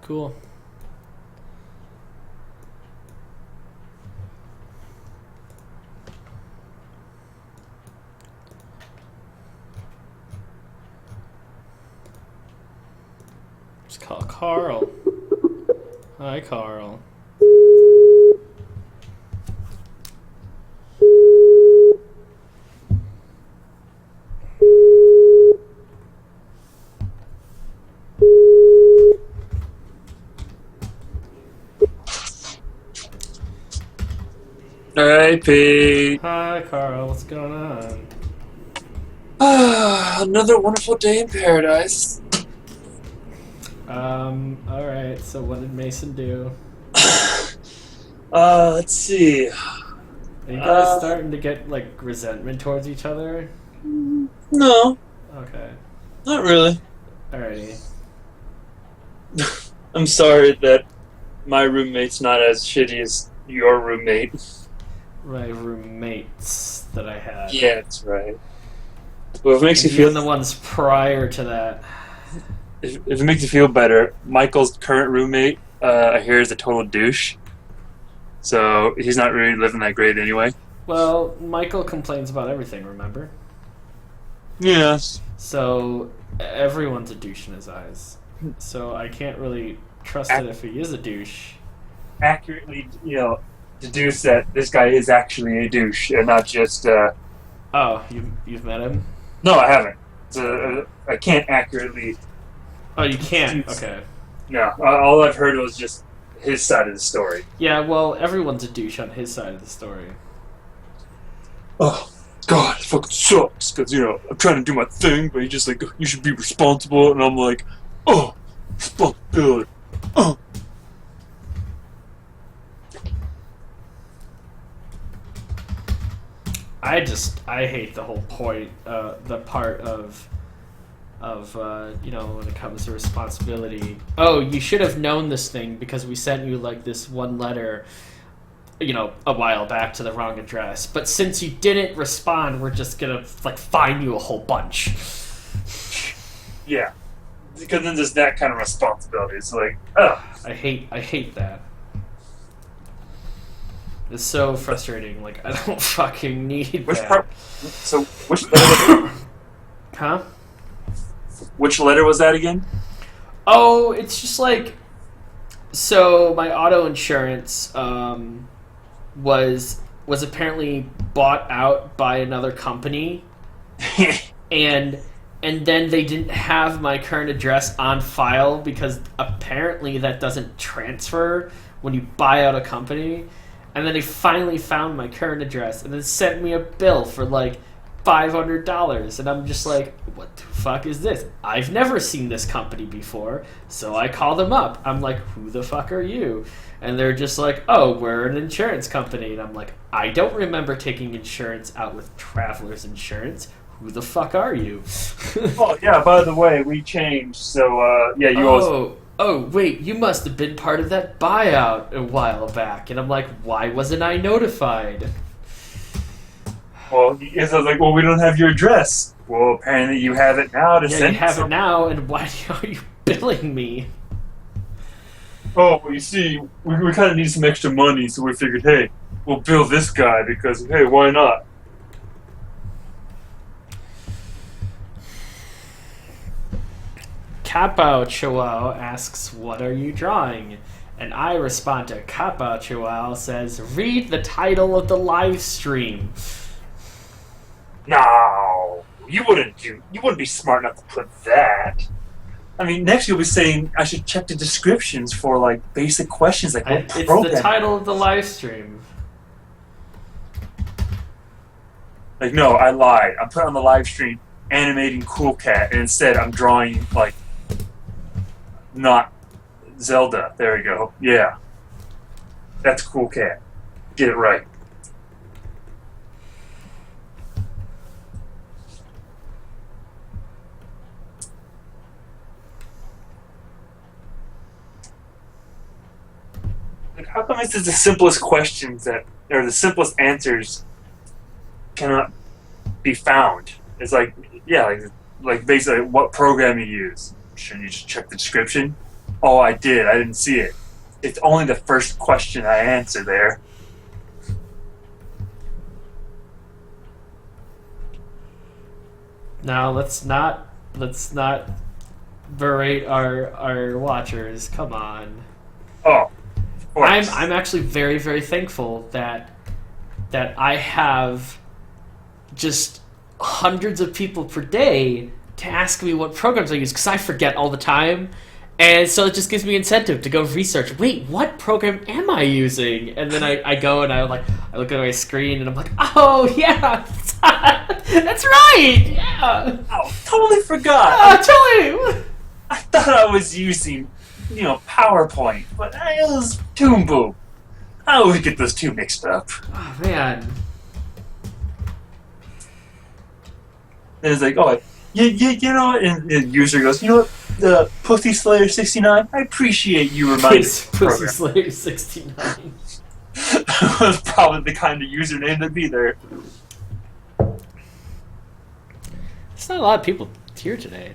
Cool. Just call Carl. Hi, Carl. Hey, Pete. Hi, Carl. What's going on? Another wonderful day in paradise. Alright, so what did Mason do? Let's see. Are you guys starting to get, like, resentment towards each other? No, Okay. not really. Alrighty. I'm sorry that my roommate's not as shitty as your roommate. My roommates that I had. Yeah, that's right. Well, if it makes you Even feel the ones prior to that. if it makes you feel better, Michael's current roommate, I hear, is a total douche. So he's not really living that great anyway. Well, Michael complains about everything, remember? Yes. So everyone's a douche in his eyes. So I can't really trust it if he is a douche. Accurately, deduce that this guy is actually a douche and not just. Oh, you've met him? No, I haven't. I can't accurately. Oh, you can't? Okay. No, all I've heard was just his side of the story. Yeah, well, everyone's a douche on his side of the story. Oh, God, it fucking sucks. Because, I'm trying to do my thing, but he's just like, you should be responsible. And I'm like, oh, responsibility. Oh. I hate the whole point, the part of when it comes to responsibility. Oh, you should have known this thing because we sent you like this one letter, a while back to the wrong address. But since you didn't respond, we're just gonna like fine you a whole bunch. Yeah, because then there's that kind of responsibility. It's like, oh. I hate that. It's so frustrating. Like, I don't fucking need Which that. part? So, which letter? Huh? Which letter was that again? Oh, it's just like, so my auto insurance was apparently bought out by another company, and then they didn't have my current address on file because apparently that doesn't transfer when you buy out a company. And then they finally found my current address and then sent me a bill for like $500. And I'm just like, what the fuck is this? I've never seen this company before. So I call them up. I'm like, who the fuck are you? And they're just like, oh, we're an insurance company. And I'm like, I don't remember taking insurance out with Travelers Insurance. Who the fuck are you? Oh, yeah, by the way, we changed. So, yeah, you always... Oh, wait, you must have been part of that buyout a while back. And I'm like, why wasn't I notified? Well, yes, I was like, well, we don't have your address. Well, apparently you have it now to send. Yeah, you have it now, and why are you billing me? Oh, well, you see, we kind of need some extra money, so we figured, hey, we'll bill this guy because, hey, why not? Kapao Chihuahua asks, what are you drawing? And I respond to Kapao Chihuahua says, read the title of the live stream. No, you wouldn't be smart enough to put that. I mean, next you'll be saying I should check the descriptions for, like, basic questions like It's the title of the live stream. Like, no, I lied. I'm putting on the live stream, animating Cool Cat, and instead I'm drawing like not Zelda. There we go. Yeah, that's Cool Cat. Get it right. Like, how come this is the simplest questions that, or the simplest answers cannot be found? It's like, yeah, like basically what program you use. Shouldn't you just check the description? Oh, I did. I didn't see it. It's only the first question I answer there. Now let's not berate our watchers. Come on. Oh, of course. I'm actually very, very thankful that I have just hundreds of people per day to ask me what programs I use, because I forget all the time. And so it just gives me incentive to go research. Wait, what program am I using? And then I go and I look at my screen and I'm like, oh yeah, that's right, yeah. Oh, totally forgot. Totally. I thought I was using, PowerPoint, but it was Toonboom. I always get those two mixed up. Oh man. And it's like, oh, you know what? And the user goes, you know what? The Pussy Slayer 69. I appreciate you reminding me. Pussy Slayer 69. Was probably the kind of username to be there. There's not a lot of people here today,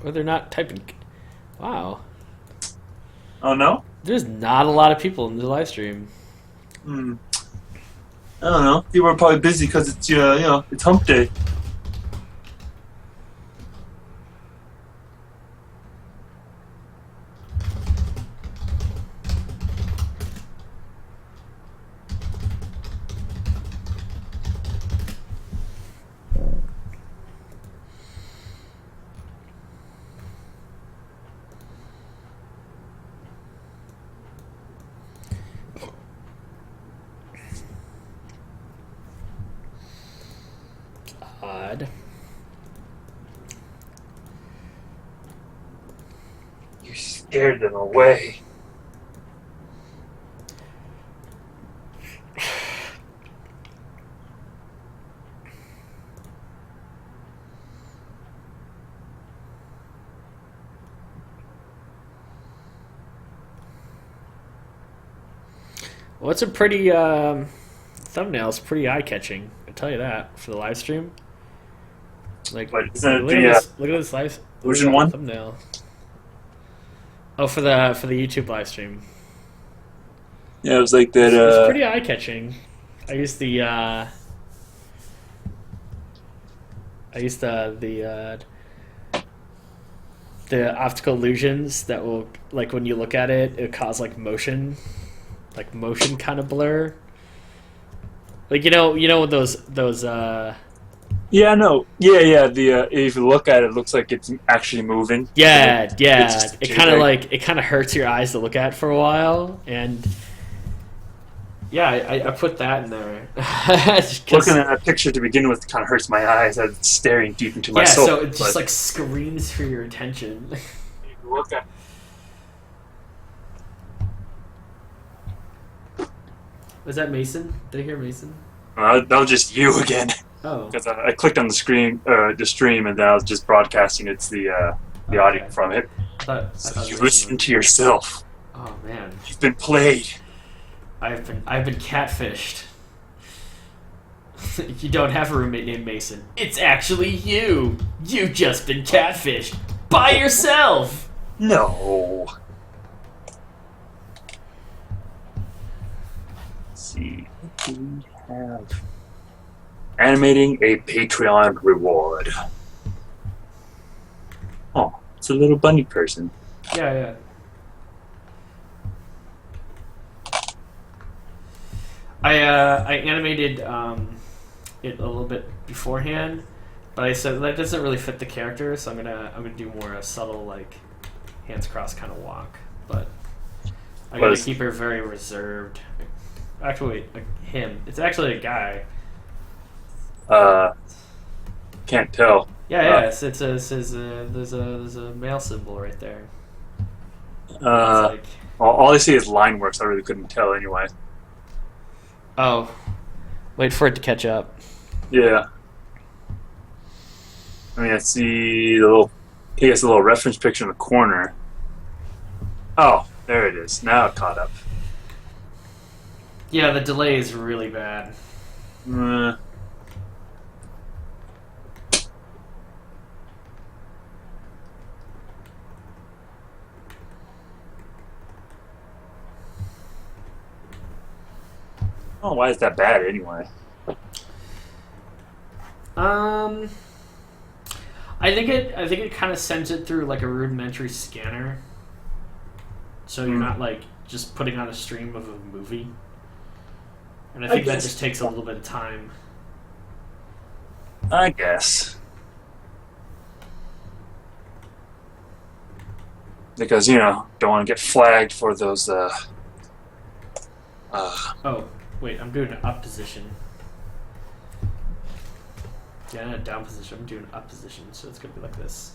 or they're not typing. Wow. Oh no? There's not a lot of people in the live stream. I don't know. People are probably busy because it's it's Hump Day. Odd. You scared them away. Well, it's a pretty thumbnail. It's pretty eye-catching. I tell you that for the live stream. Like, But isn't it look at this live version one thumbnail. Oh, for the YouTube live stream. Yeah, it was like that. It's pretty eye-catching. I used the optical illusions that will, like, when you look at it, it cause like motion kind of blur. Like those Yeah, no. Yeah. The if you look at it, it looks like it's actually moving. Yeah. It It kind of hurts your eyes to look at for a while, and yeah, I put that in there. Looking at that picture to begin with kind of hurts my eyes. I'm staring deep into my soul. So it just like screams for your attention. Look at. Was that Mason? Did I hear Mason? That was just you again. Oh. Because I clicked on the stream, and then I was just broadcasting. It's the audio from it. I So thought you it was listen to yourself. Oh man, You've been played. I've been catfished. You don't have a roommate named Mason. It's actually you. You've just been catfished by yourself. No. Let's see. What do we have? Animating a Patreon reward. Oh, it's a little bunny person. Yeah. I animated it a little bit beforehand, but I said that doesn't really fit the character, so I'm gonna do more a subtle, like, hands crossed kind of walk. But I'm gonna keep her very reserved. Actually, wait, him. It's actually a guy. can't tell. Yeah, there's a male symbol right there. It's Uh, like, all I see is line work, so I really couldn't tell anyway. oh, wait for it to catch up. Yeah. I mean, I see a little reference picture in the corner. Oh, there it is. Now it caught up. Yeah, the delay is really bad. Oh, why is that bad anyway? I think it kind of sends it through like a rudimentary scanner, so you're not like just putting on a stream of a movie, and I think that just takes a little bit of time. I guess. Because, don't want to get flagged for those, Oh, wait, I'm doing an up position. Yeah, not a down position, I'm doing an up position, so it's gonna be like this.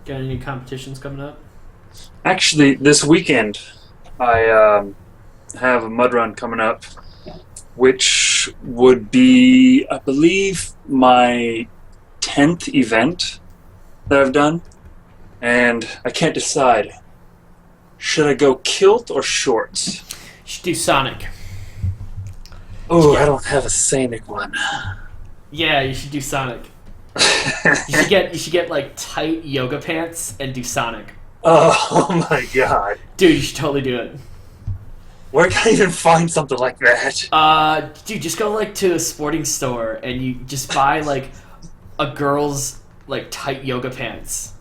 Got any competitions coming up? Actually, this weekend, I have a mud run coming up, which would be, I believe, my 10th event that I've done, and I can't decide. Should I go kilt or shorts? You should do Sonic. Oh, I don't have a scenic one. Yeah, you should do Sonic. You should get like tight yoga pants and do Sonic. Oh my god. Dude, you should totally do it. Where can I even find something like that? Dude, just go like to a sporting store and you just buy like a girl's like tight yoga pants.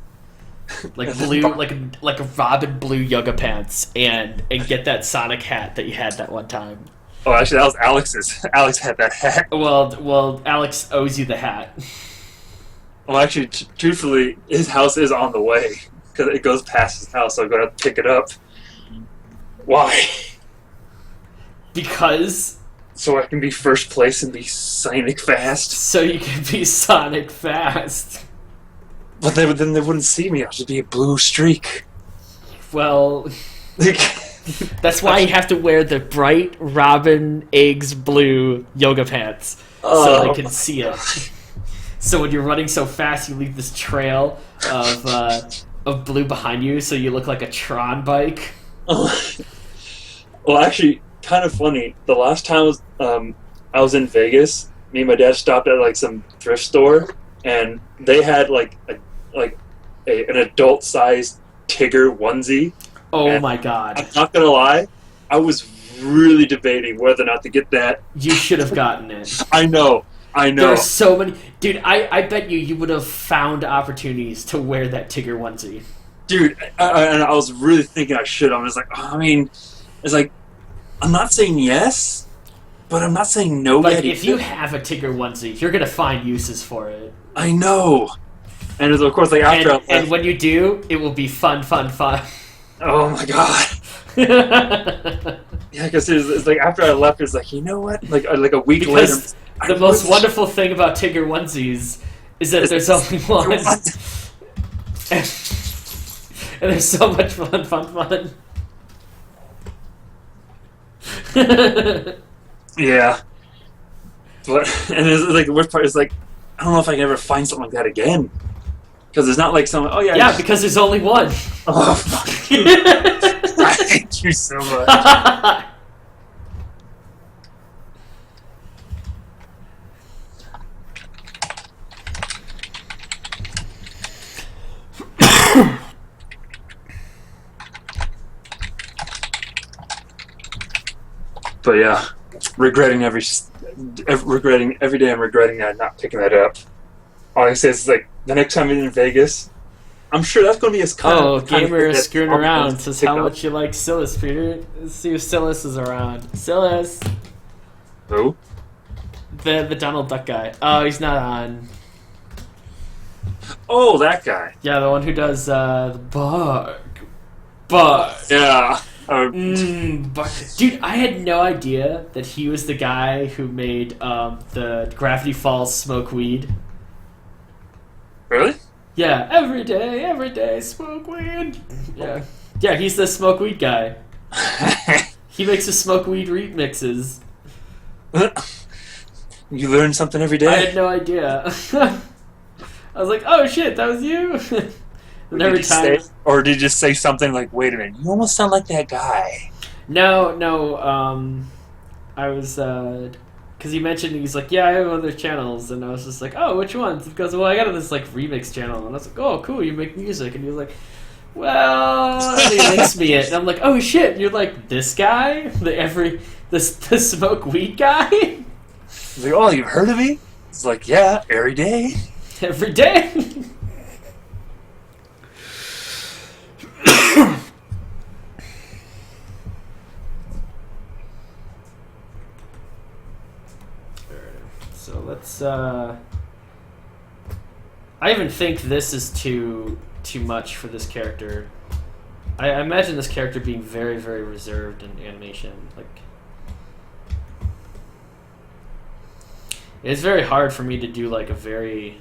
Like blue like a Robin blue yoga pants and get that Sonic hat that you had that one time. Oh, actually that was Alex's. Alex had that hat. Well, Alex owes you the hat. Well, actually, truthfully, his house is on the way because it goes past his house, so I'm gonna pick it up. Why? Because so I can be first place and be Sonic fast. So you can be Sonic fast. But then they wouldn't see me. I'll just be a blue streak. Well, that's why you have to wear the bright Robin eggs blue yoga pants so they can see it. So when you're running so fast, you leave this trail of blue behind you, so you look like a Tron bike. Well, actually, kind of funny. The last time I was in Vegas, me and my dad stopped at like some thrift store, and they had like an adult-sized Tigger onesie. Oh my god! I'm not gonna lie, I was really debating whether or not to get that. You should have gotten it. I know. There's so many... Dude, I bet you would have found opportunities to wear that Tigger onesie. Dude, and I was really thinking I should. I was like, it's like, I'm not saying yes, but I'm not saying no. Like, if you have a Tigger onesie, you're going to find uses for it. I know. And of course, like, after I left, and when you do, it will be fun. Oh my god. Yeah, because it's like after I left, it's like, you know what? Like a week later... The most wonderful thing about Tigger onesies is that there's only one. And there's so much fun. Yeah. But, and it's like, the worst part is like, I don't know if I can ever find something like that again. Because it's not like some, oh yeah. Yeah, because there's only one. Oh, fuck you. I hate you so much. But yeah, regretting every day. I'm regretting not picking that up. All I say is like the next time I'm in Vegas, I'm sure that's going to be as Oh, kind of gamer thing is that screwing I'll be around. going to Says pick how up. much you like Silas, Peter. Let's see if Silas is around. Silas, Who? the Donald Duck guy. Oh, he's not on. Oh, that guy. Yeah, the one who does the bug. Yeah. Bug. Dude, I had no idea that he was the guy who made the Gravity Falls smoke weed. Really? Yeah, every day, smoke weed. Yeah. Yeah, he's the smoke weed guy. He makes the smoke weed remixes. You learn something every day. I had no idea. I was like, oh shit, that was you? And every time. Or did you just say something like, wait a minute, you almost sound like that guy? No, I was, because he mentioned, he's like, yeah, I have other channels, and I was just like, oh, which ones? He goes, well, I got this, like, remix channel, and I was like, oh, cool, you make music, and he was like, well, and he links me it, and I'm like, oh shit, you're like this guy? The smoke weed guy? He's like, oh, you've heard of me? It's like, yeah, every day. Every day? So let's I even think this is too much for this character. I imagine this character being very, very reserved in animation. Like, it's very hard for me to do like a very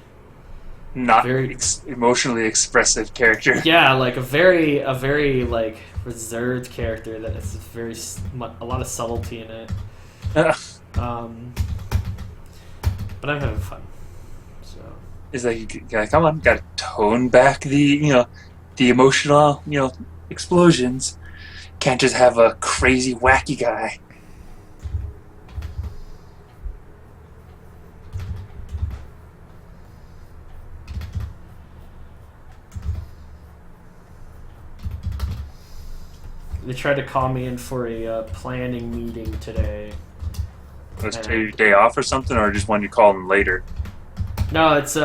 emotionally expressive character. Yeah, like a very like reserved character that has a lot of subtlety in it. But I'm having fun. So it's like, you gotta, come on, gotta tone back the emotional explosions. Can't just have a crazy wacky guy. they tried to call me in for a planning meeting today. Was it your day off or something, or just when you call them later? No, it's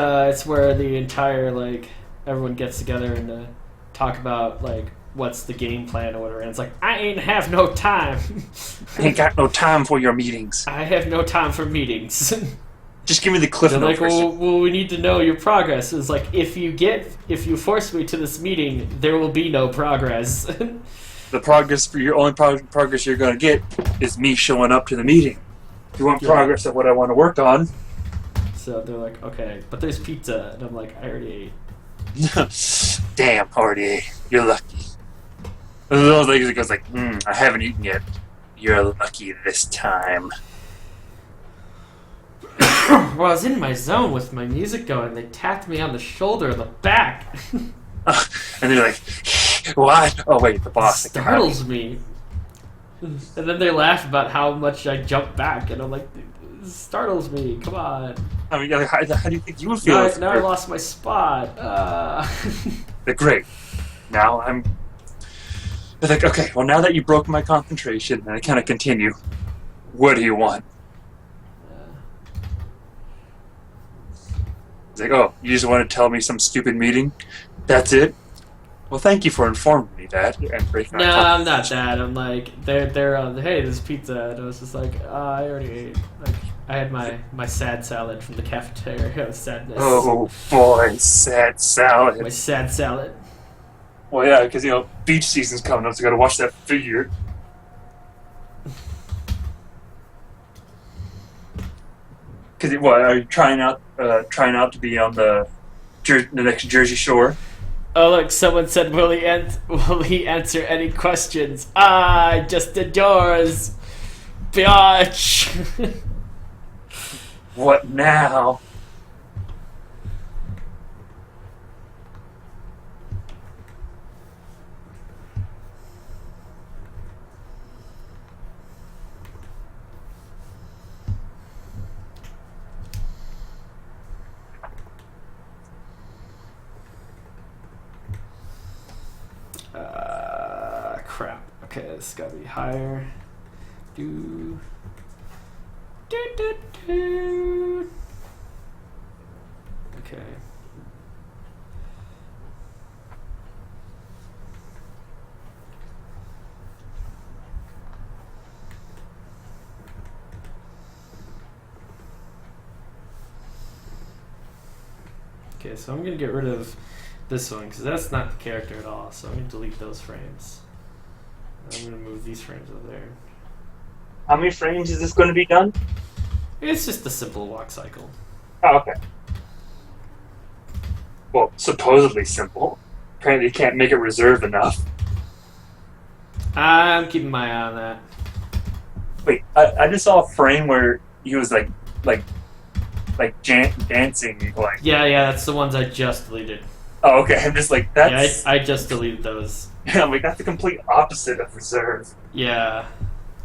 where the entire, like, everyone gets together and talk about, like, what's the game plan or whatever. And it's like, I ain't have no time. I ain't got no time for your meetings. I have no time for meetings. Just give me the cliff notes. They're like, well, we need to know your progress. It's like, if you force me to this meeting, there will be no progress. The progress for your only progress you're gonna get is me showing up to the meeting. If you want progress at what I want to work on. So they're like, okay, but there's pizza, and I'm like, I already ate. Damn, already ate. You're lucky. And the little lady goes like, I haven't eaten yet. You're lucky this time. Well, I was in my zone with my music going. They tapped me on the shoulder and the back. And they're like, what? Oh, wait, the boss. It startles me. And then they laugh about how much I jump back, and I'm like, it startles me. Come on. I mean, how do you think you would feel? Now I lost my spot. They're great. Now I'm. They're like, okay, well, now that you broke my concentration, and I kind of continue, what do you want? It's like, oh, you just want to tell me some stupid meeting? That's it? Well, thank you for informing me that and breaking No, I'm not that. I'm like, they're hey, there's pizza, and I was just like, I already ate. Like, I had my sad salad from the cafeteria of sadness. Oh boy, sad salad. My sad salad. Well, yeah, because beach season's coming up, so I got to watch that figure. Because what are you trying out to be on the next Jersey Shore? Oh look, someone said, will he answer any questions? Just adores, biatch. What now? Crap. Okay, this gotta be higher. Do. Do, do, do. Okay. Okay, so I'm going to get rid of this one because that's not the character at all. So I'm going to delete those frames. I'm going to move these frames over there. How many frames is this going to be done? It's just a simple walk cycle. Oh, okay. Well, supposedly simple. Apparently you can't make it reserved enough. I'm keeping my eye on that. Wait, I just saw a frame where he was like dancing. Like, Yeah, that's the ones I just deleted. oh, okay. I'm just like, that's. Yeah, I just deleted those. Yeah, I'm like, that's the complete opposite of reserve. Yeah,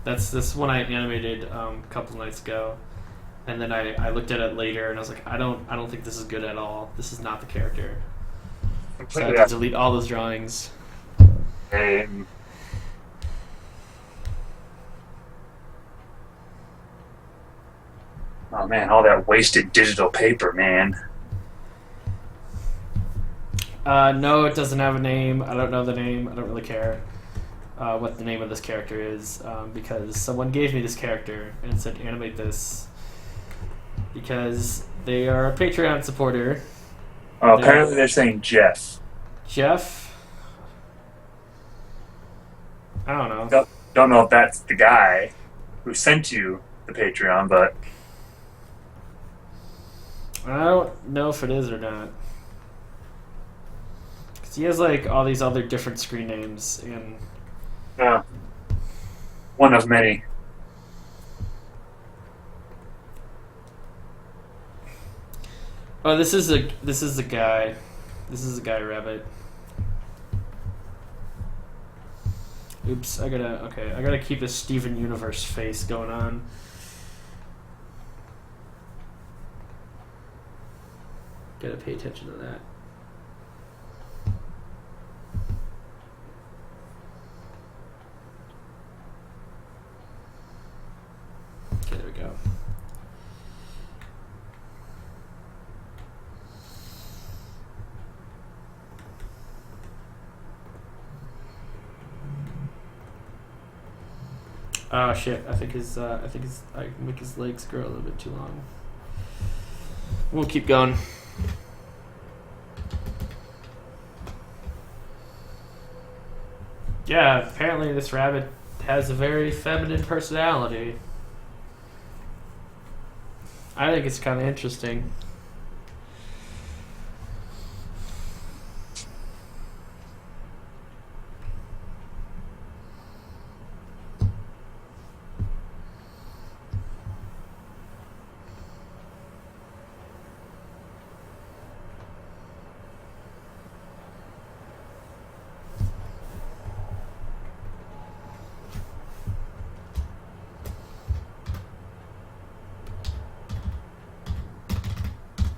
that's this one I animated a couple nights ago, and then I looked at it later and I was like, I don't think this is good at all. This is not the character. So I had to delete all those drawings. Oh man, all that wasted digital paper, man. No, it doesn't have a name. I don't know the name. I don't really care what the name of this character is because someone gave me this character and said animate this because they are a Patreon supporter. Oh, apparently they're saying Jeff. Jeff? I don't know. Don't know if that's the guy who sent you the Patreon, but I don't know if it is or not. Because he has like all these other different screen names and one of many. oh, this is a guy. This is a guy rabbit. Oops, I gotta keep a Steven Universe face going on. Gotta pay attention to that. Okay, there we go. Oh shit! I think I make his legs grow a little bit too long. We'll keep going. Yeah, apparently this rabbit has a very feminine personality. I think it's kind of interesting.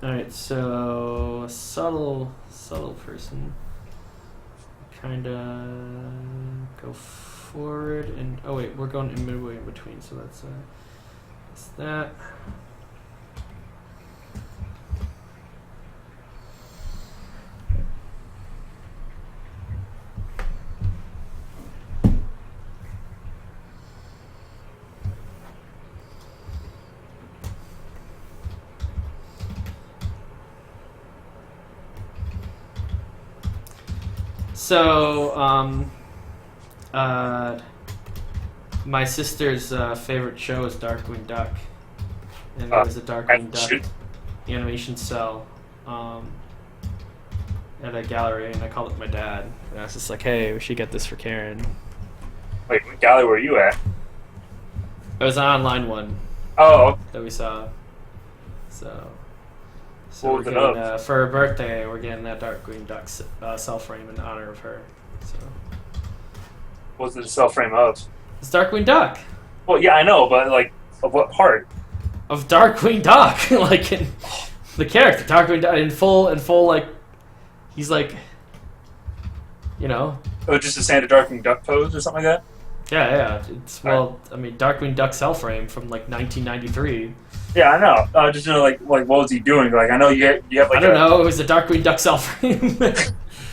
Alright, so a subtle person. Kinda go forward and oh wait, we're going in midway in between, so that's that. So, my sister's favorite show is Darkwing Duck, and there's a Darkwing Duck animation cell at a gallery, and I called up my dad, and I was just like, "Hey, we should get this for Karen." Wait, what gallery were you at? It was an online one. Oh, that we saw. So what was it of? For her birthday, we're getting that Darkwing Duck cell frame in honor of her. So. What's the cell frame of? It's Darkwing Duck. Well, yeah, I know, but like, of what part? Of Darkwing Duck, like in the character Darkwing Duck in full, like he's like, you know. Oh, just a standard Darkwing Duck pose or something like that? Yeah. It's I mean, Darkwing Duck cell frame from like 1993. Yeah, I know. I just know like what was he doing? Like I know you have like I don't know. It was a Darkwing Duck cell frame.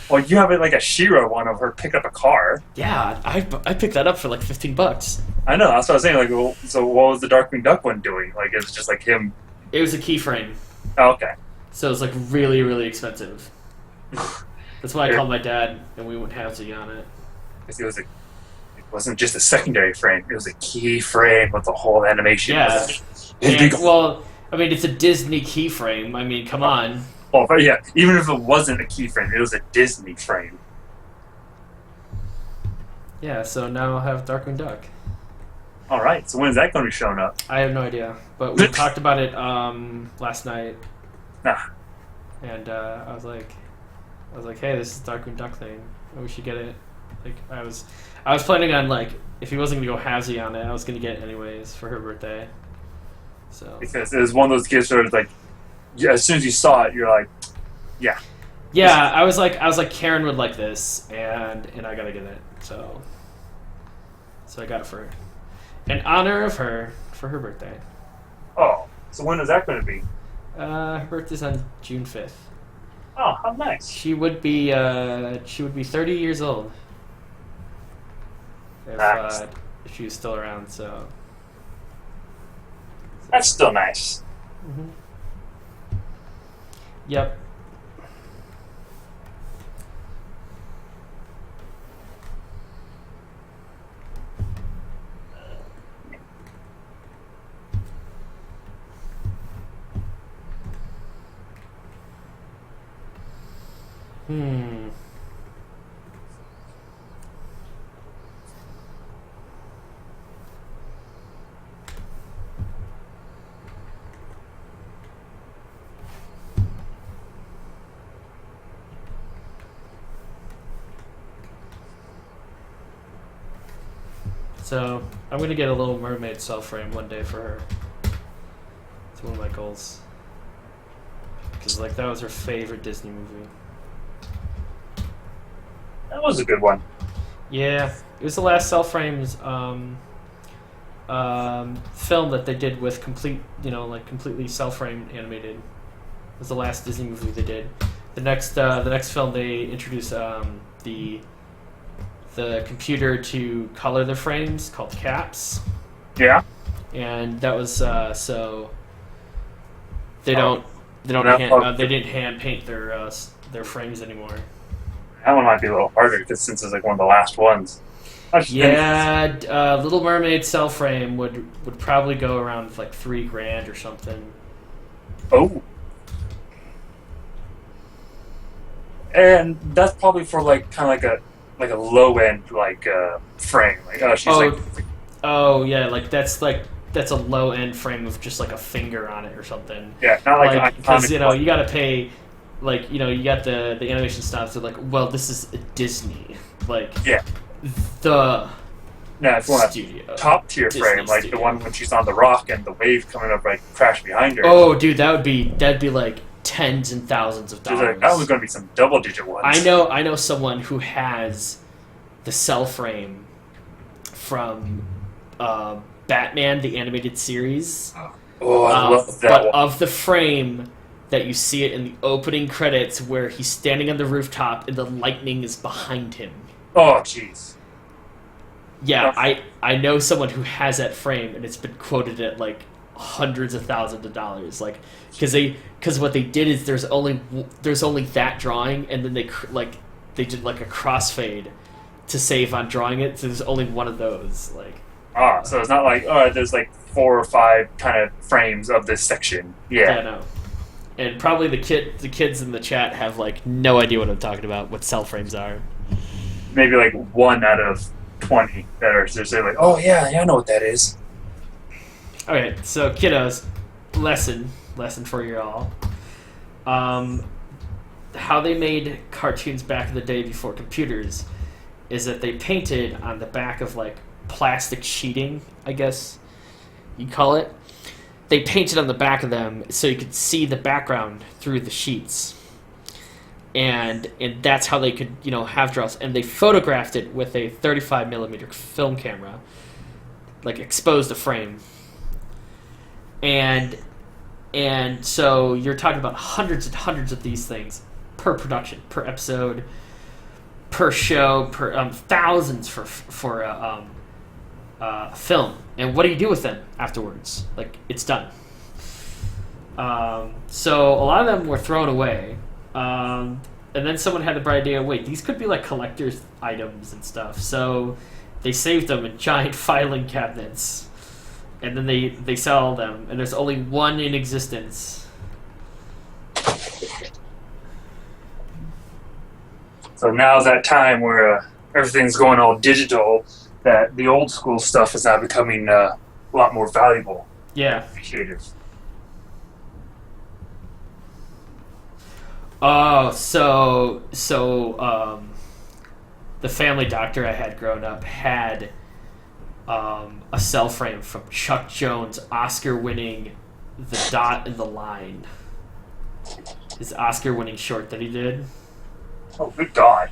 well you have like a Shira one of her pick up a car. Yeah, I picked that up for like $15. I know. That's what I was saying. Like, well, so what was the Darkwing Duck one doing? Like, it was just like him. It was a keyframe, Oh, okay. so it was like really, really expensive. That's why I called my dad, and we went halvesy on it. It wasn't just a secondary frame. It was a key frame with the whole animation. Yeah. And, well, I mean, it's a Disney keyframe. I mean, come on. Well, but yeah, even if it wasn't a key frame, it was a Disney frame. Yeah, so now I'll have Darkwing Duck. All right. So when is that going to be showing up? I have no idea, but we talked about it last night, Ah, and I was like, hey, this is Darkwing Duck thing. We should get it. Like, I was planning on like, if he wasn't gonna go halvesy on it, I was gonna get it anyways for her birthday. So because it was one of those gifts where it's like, yeah, as soon as you saw it, you're like, yeah. yeah, I was like Karen would like this, and I gotta get it. So I got it for her, in honor of her for her birthday. Oh, so when is that going to be? Her birthday's on June 5th. Oh, how nice. She would be 30 years old Nice. if she was still around. So That's still nice. mm-hmm. Yep. Hmm. So I'm gonna get a Little Mermaid cell frame one day for her. It's one of my goals. Because like that was her favorite Disney movie. That was a good one. Yeah, it was the last cell frames film that they did with completely cell frame animated. It was the last Disney movie they did. The next film they introduced the computer to color the frames called caps. Yeah. And that was so they didn't hand paint their frames anymore. That one might be a little harder because since it's like one of the last ones. Yeah, Little Mermaid cell frame would probably go around like $3,000 or something. Oh. And that's probably for like kind of like a low end frame. Like Yeah, like that's a low end frame of just like a finger on it or something. Yeah, not like because you got to pay. Like, you got the animation styles. They're like, well, this is Disney. Like, yeah. The if you want studio. A top tier Disney frame, like studio. the one when she's on the rock and the wave coming up right crash behind her. Oh, dude, that'd be like tens and thousands of dollars. Like, that was going to be some double digit ones. I know someone who has the cell frame from Batman the animated series. Oh, I love that but one. of the frame that you see it in the opening credits where he's standing on the rooftop and the lightning is behind him. Oh, jeez. Yeah, I know someone who has that frame, and it's been quoted at like hundreds of thousands of dollars. Like, because what they did is there's only that drawing, and then they did like a crossfade to save on drawing it. So there's only one of those. Like, so it's not like there's like 4 or 5 kind of frames of this section. Yeah, no. And probably the kids in the chat have like no idea what I'm talking about. What cell frames are? Maybe like 1 out of 20 that are just like, oh yeah, I know what that is. Okay, so kiddos, lesson for you all. How they made cartoons back in the day before computers is that they painted on the back of like plastic sheeting, I guess you'd call it. They painted on the back of them so you could see the background through the sheets. and that's how they could have draws. And they photographed it with a 35 millimeter film camera, like exposed a frame, and so you're talking about hundreds and hundreds of these things per production, per episode, per show, per thousands for film. And what do you do with them afterwards? Like, it's done. So a lot of them were thrown away. And then someone had the bright idea, wait, these could be like collector's items and stuff. So they saved them in giant filing cabinets. And then they sell them. And there's only one in existence. So now's that time where everything's going all digital, that the old school stuff is now becoming a lot more valuable. Yeah. Appreciative. Oh, so the family doctor I had growing up had a cell frame from Chuck Jones' Oscar-winning The Dot and the Line. His Oscar-winning short that he did. Oh, good God.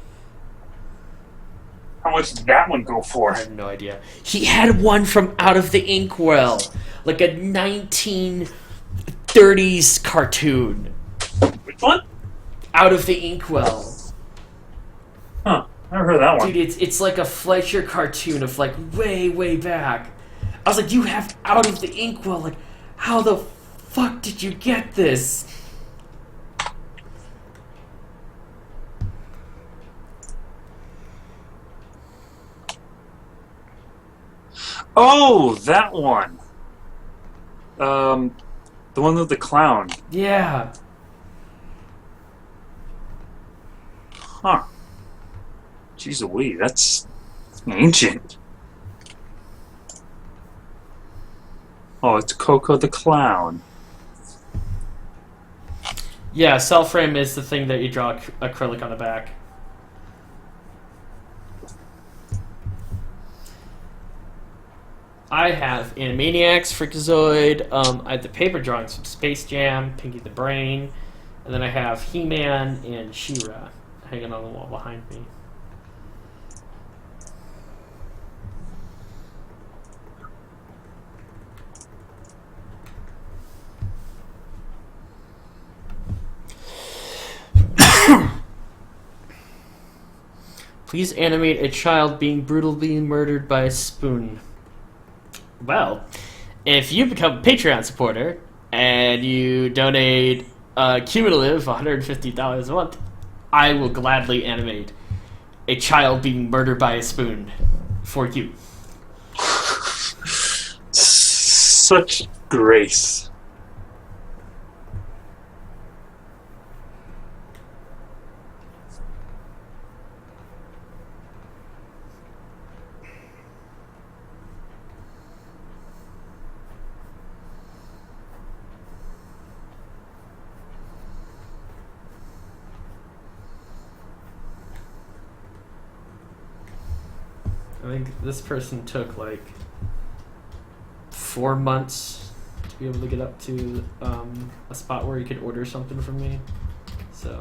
How much did that one go for? I have no idea. He had one from Out of the Inkwell, like a 1930s cartoon. Which one? Out of the Inkwell. Huh. Never heard of that one. Dude, it's like a Fleischer cartoon of like way, way back. I was like, you have Out of the Inkwell? Like, how the fuck did you get this? Oh, that one. The one with the clown. Yeah. Huh. Jeez Louise, that's ancient. Oh, it's Coco the Clown. Yeah, cell frame is the thing that you draw acrylic on the back. I have Animaniacs, Freakazoid, I have the paper drawings from Space Jam, Pinky the Brain, and then I have He-Man and She-Ra hanging on the wall behind me. Please animate a child being brutally murdered by a spoon. Well, if you become a Patreon supporter and you donate a cumulative $150 a month, I will gladly animate a child being murdered by a spoon for you. Such grace. I think this person took like 4 months to be able to get up to a spot where you could order something from me. So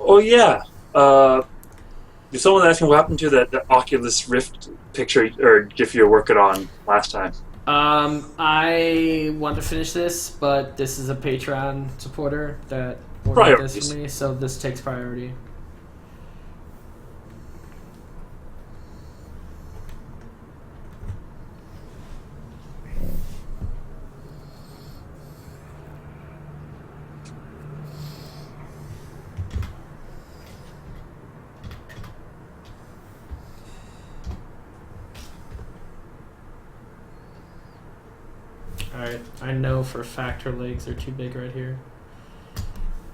Oh yeah. Did someone ask me what happened to the Oculus Rift picture or GIF you were working on last time? I want to finish this, but this is a Patreon supporter that ordered Priorities. this for me, so this takes priority. Alright, I know for a fact her legs are too big right here.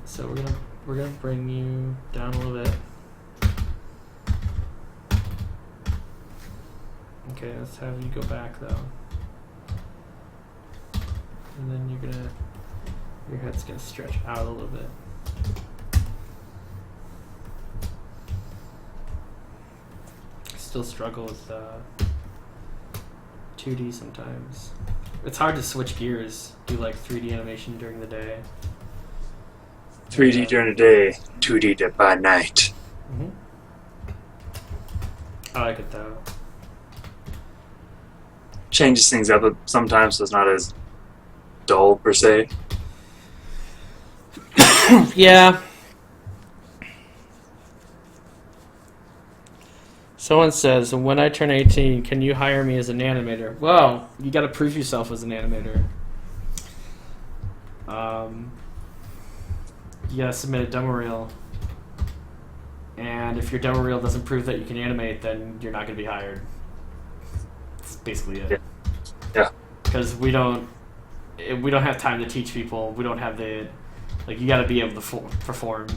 So we're gonna bring you down a little bit. Okay, let's have you go back though. And then your head's gonna stretch out a little bit. still struggle with 2D sometimes. It's hard to switch gears, do like 3D animation during the day. 3D during the day, 2D by night. Mm-hmm. I like it though. Changes things up sometimes, so it's not as dull per se. Yeah. Someone says, when I turn 18, can you hire me as an animator? Well, you gotta prove yourself as an animator. You gotta submit a demo reel. And if your demo reel doesn't prove that you can animate, then you're not gonna be hired. That's basically it. Yeah. Because we don't have time to teach people. We don't have the, like, you gotta be able to perform.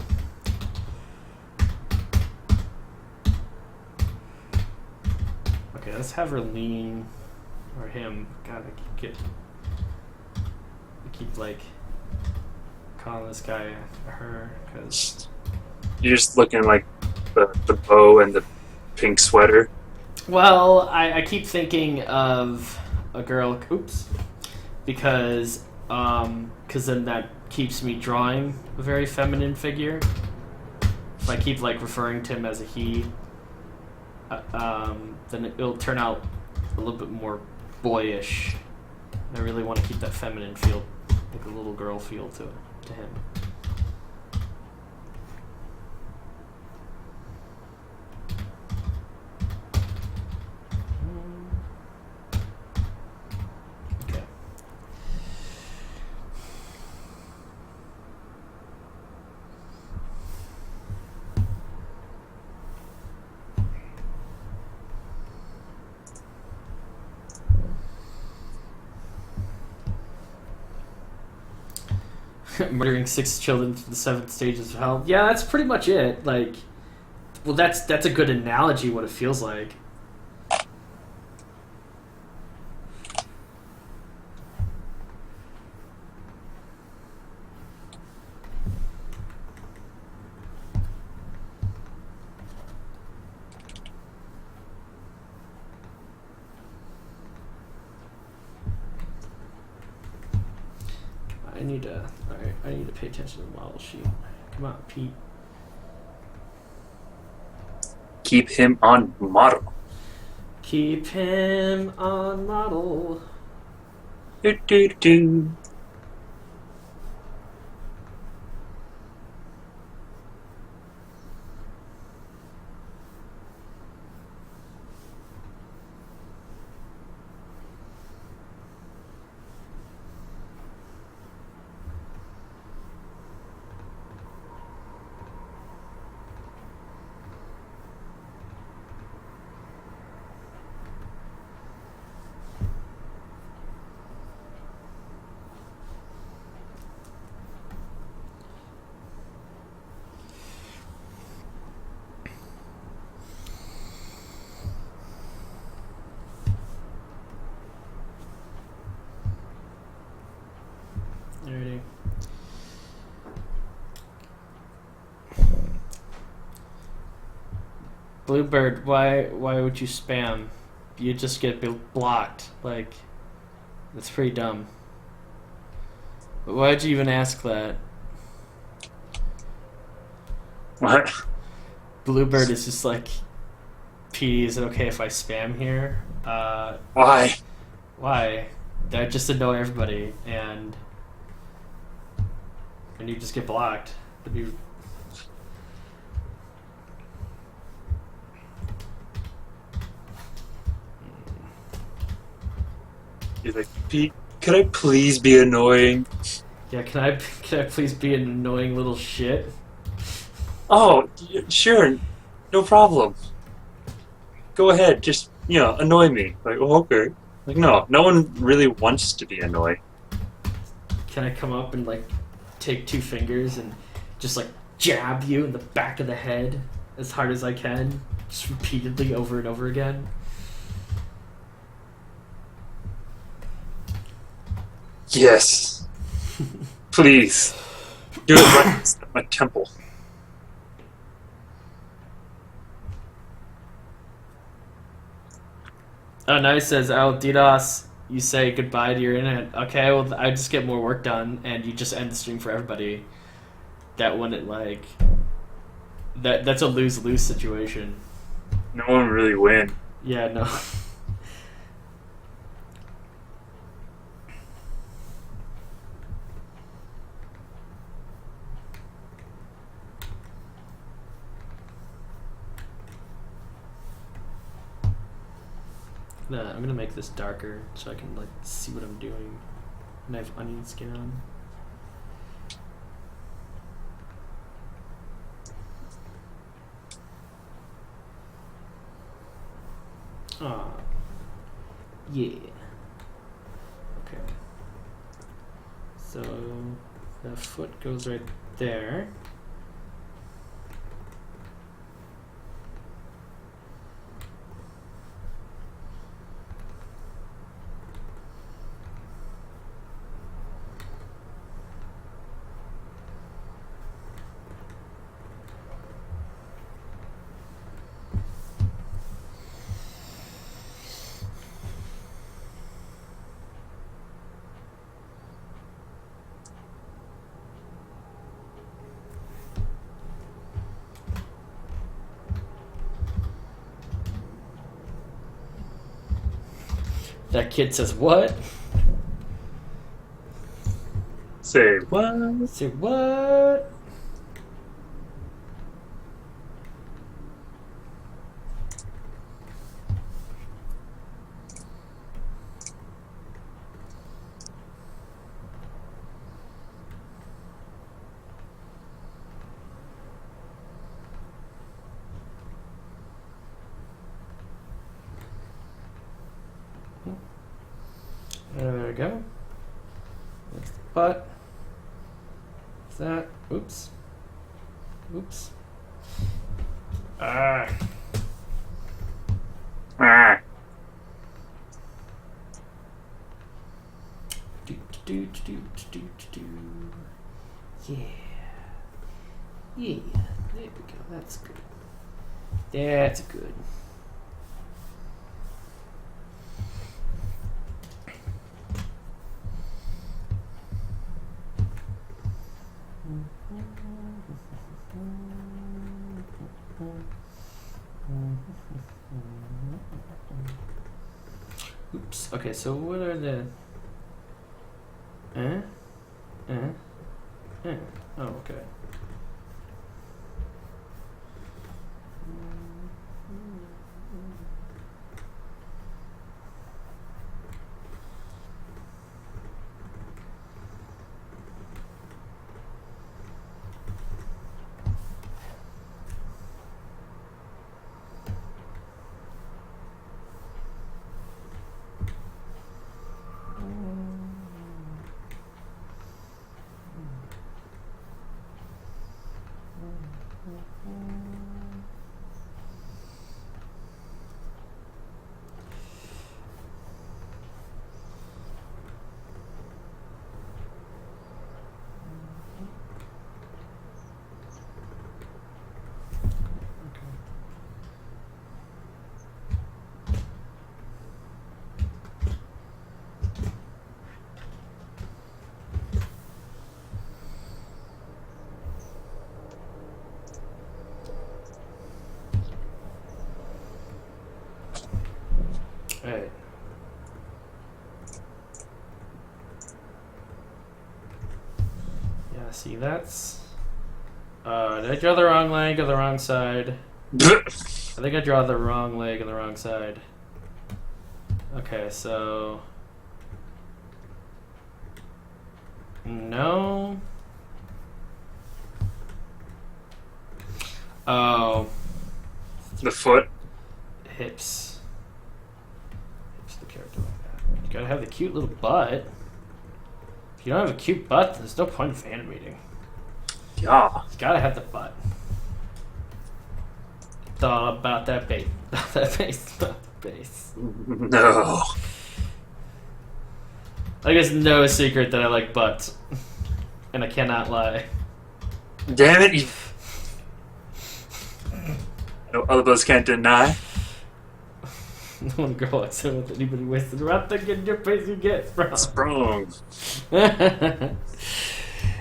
Okay, let's have her lean, or him. God, I keep like calling this guy her, because You're just looking like the bow and the pink sweater. well, I keep thinking of a girl. Oops, because then that keeps me drawing a very feminine figure. If I keep like referring to him as a he, then it'll turn out a little bit more boyish. I really want to keep that feminine feel, like a little girl feel to him. Okay. Murdering 6 children to the 7 stages of hell. Yeah, that's pretty much it. Like, well, that's a good analogy. What it feels like. I need to pay attention to the model sheet. Come on, Pete. Keep him on model. Keep him on model. Do do do. Alrighty. Bluebird, why would you spam? You just get blocked. Like, that's pretty dumb. But why'd you even ask that? What? Bluebird is just like, P, is it okay if I spam here? Why? Why? That just annoy everybody, and you just get blocked. He's like, Pete, could I please be annoying? Yeah, can I please be an annoying little shit? Oh, sure, no problem. Go ahead, just, annoy me. Like, oh, okay. Like, no one really wants to be annoyed. Can I come up and like take 2 fingers and just like jab you in the back of the head as hard as I can, just repeatedly over and over again? Yes. Please. Do it right next to my temple. Oh, nice says, "Oh, DDoS, you say goodbye to your internet." Okay, well, I just get more work done, and you just end the stream for everybody. That wouldn't like that's a lose-lose situation. No one really win. Yeah, no. Nah, I'm gonna make this darker so I can like see what I'm doing. And I have onion skin on. Ah, yeah. Okay. So the foot goes right there. That kid says what? Say what? Say what? There we go. That's the butt. What's that? Oops. Oops. Ah. Ah. Do, do, do, do, do, do. Yeah. Yeah. There we go. That's good. That's good. Oops. Okay, so what are the... Oh, okay. Alright. Yeah, see, that's... did I draw the wrong leg on the wrong side? I think I draw the wrong leg on the wrong side. Okay, so... No. Oh. The foot. Hips. Hips the character like that. You gotta have the cute little butt. If you don't have a cute butt, there's no point of animating. Yeah. You gotta have the butt. Thought about that base. That base. Base. No. I guess no secret that I like butts. And I cannot lie. Damn it. You... No, other of us can't deny. No one girl walks in with anybody wasted around thinking your place you get from. Sprung.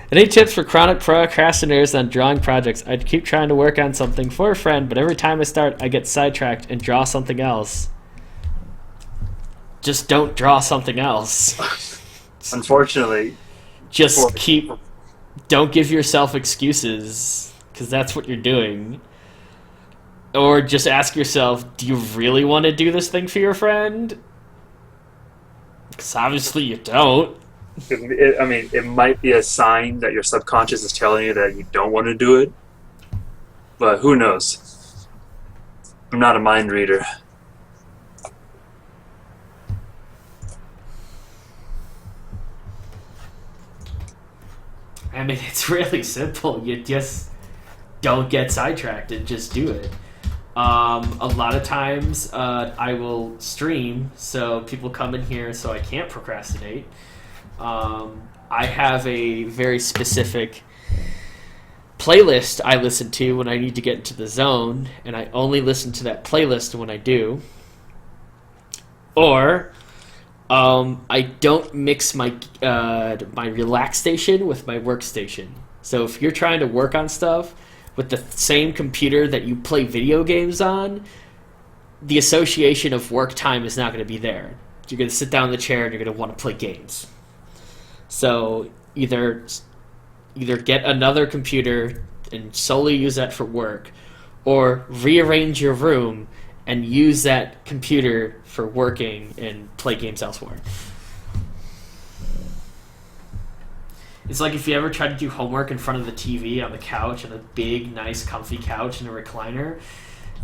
Any tips for chronic procrastinators on drawing projects? I'd keep trying to work on something for a friend, but every time I start, I get sidetracked and draw something else. Just don't draw something else. Unfortunately, Just don't give yourself excuses, because that's what you're doing. Or just ask yourself, do you really want to do this thing for your friend? Because obviously you don't. it might be a sign that your subconscious is telling you that you don't want to do it, but who knows? I'm not a mind reader. I mean, it's really simple. You just don't get sidetracked and just do it. A lot of times I will stream, so people come in here so I can't procrastinate. I have a very specific playlist I listen to when I need to get into the zone, and I only listen to that playlist when I do. Or I don't mix my my relax station with my workstation. So if you're trying to work on stuff with the same computer that you play video games on, the association of work time is not going to be there. You're going to sit down in the chair and you're going to want to play games. So either get another computer and solely use that for work, or rearrange your room and use that computer for working and play games elsewhere. It's like if you ever try to do homework in front of the TV on the couch, on a big, nice, comfy couch in a recliner,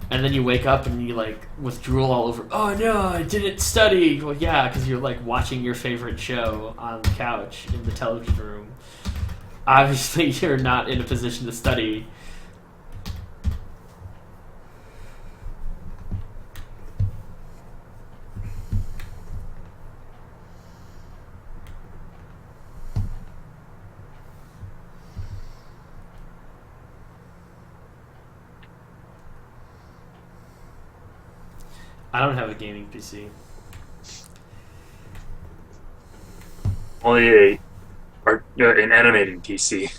and then you wake up and you like with drool all over. Oh no, I didn't study. Well, yeah, because you're like watching your favorite show on the couch in the television room. Obviously, you're not in a position to study. I don't have a gaming PC. Only an animating PC.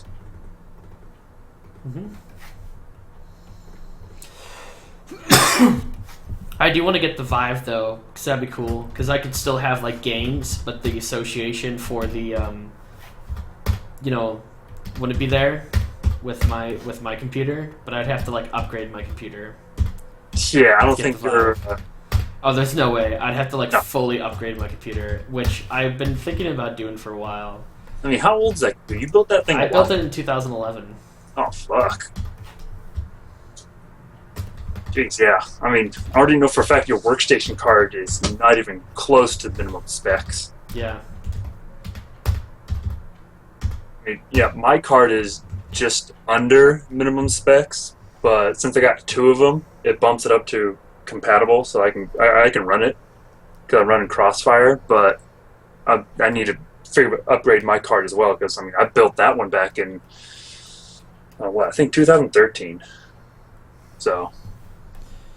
I do want to get the Vive though, because that'd be cool. Because I could still have like games, but the association for the, wouldn't be there with my computer. But I'd have to like upgrade my computer. Yeah, I don't think you're. Oh, there's no way. I'd have to like fully upgrade my computer, which I've been thinking about doing for a while. I mean, how old's that? You built that thing? I built it in 2011. Oh fuck. Jeez, yeah. I mean, I already know for a fact your workstation card is not even close to minimum specs. Yeah. I mean, yeah, my card is just under minimum specs, but since I got two of them, it bumps it up to compatible, so I can run it because I'm running Crossfire. But I need to upgrade my card as well, because I mean I built that one back in I think 2013. So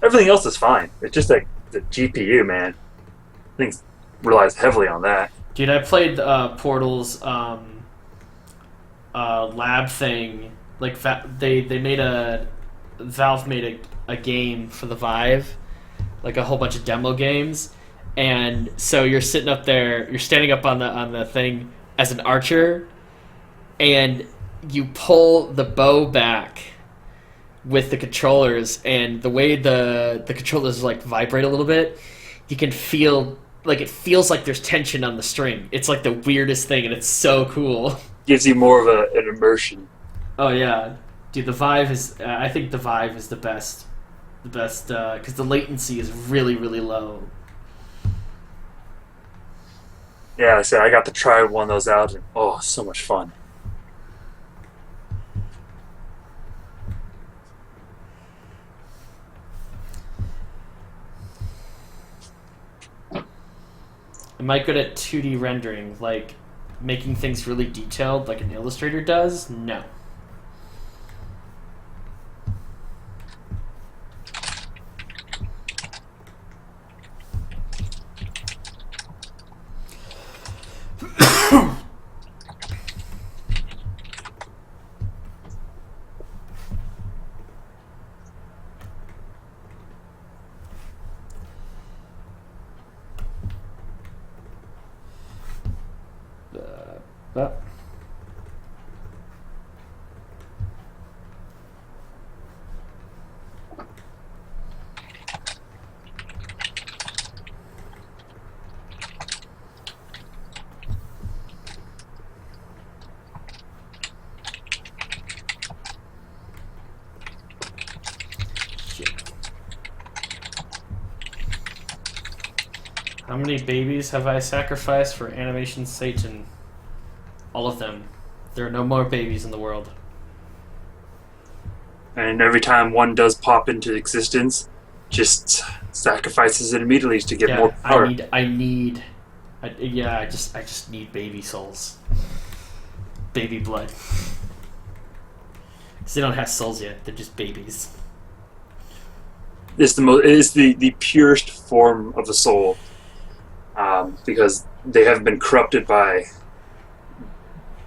everything else is fine. It's just like the GPU, man. Things relies heavily on that. Dude, I played Portal's lab thing. Like Valve made a game for the Vive, like a whole bunch of demo games, and so you're sitting up there, you're standing up on the thing as an archer, and you pull the bow back with the controllers, and the way the controllers like vibrate a little bit, you can feel like it feels like there's tension on the string. It's like the weirdest thing, and it's so cool. Gives you more of an immersion. Oh yeah. Dude, the Vive is. I think the Vive is the best, because the latency is really, really low. Yeah, so I got to try one of those out, and oh, so much fun. Am I good at 2D rendering, like making things really detailed, like an Illustrator does? No. How many babies have I sacrificed for animation Satan? All of them. There are no more babies in the world. And every time one does pop into existence, just sacrifices it immediately to get more power. I just need baby souls. Baby blood. Because they don't have souls yet, they're just babies. It is the purest form of the soul, because they haven't been corrupted by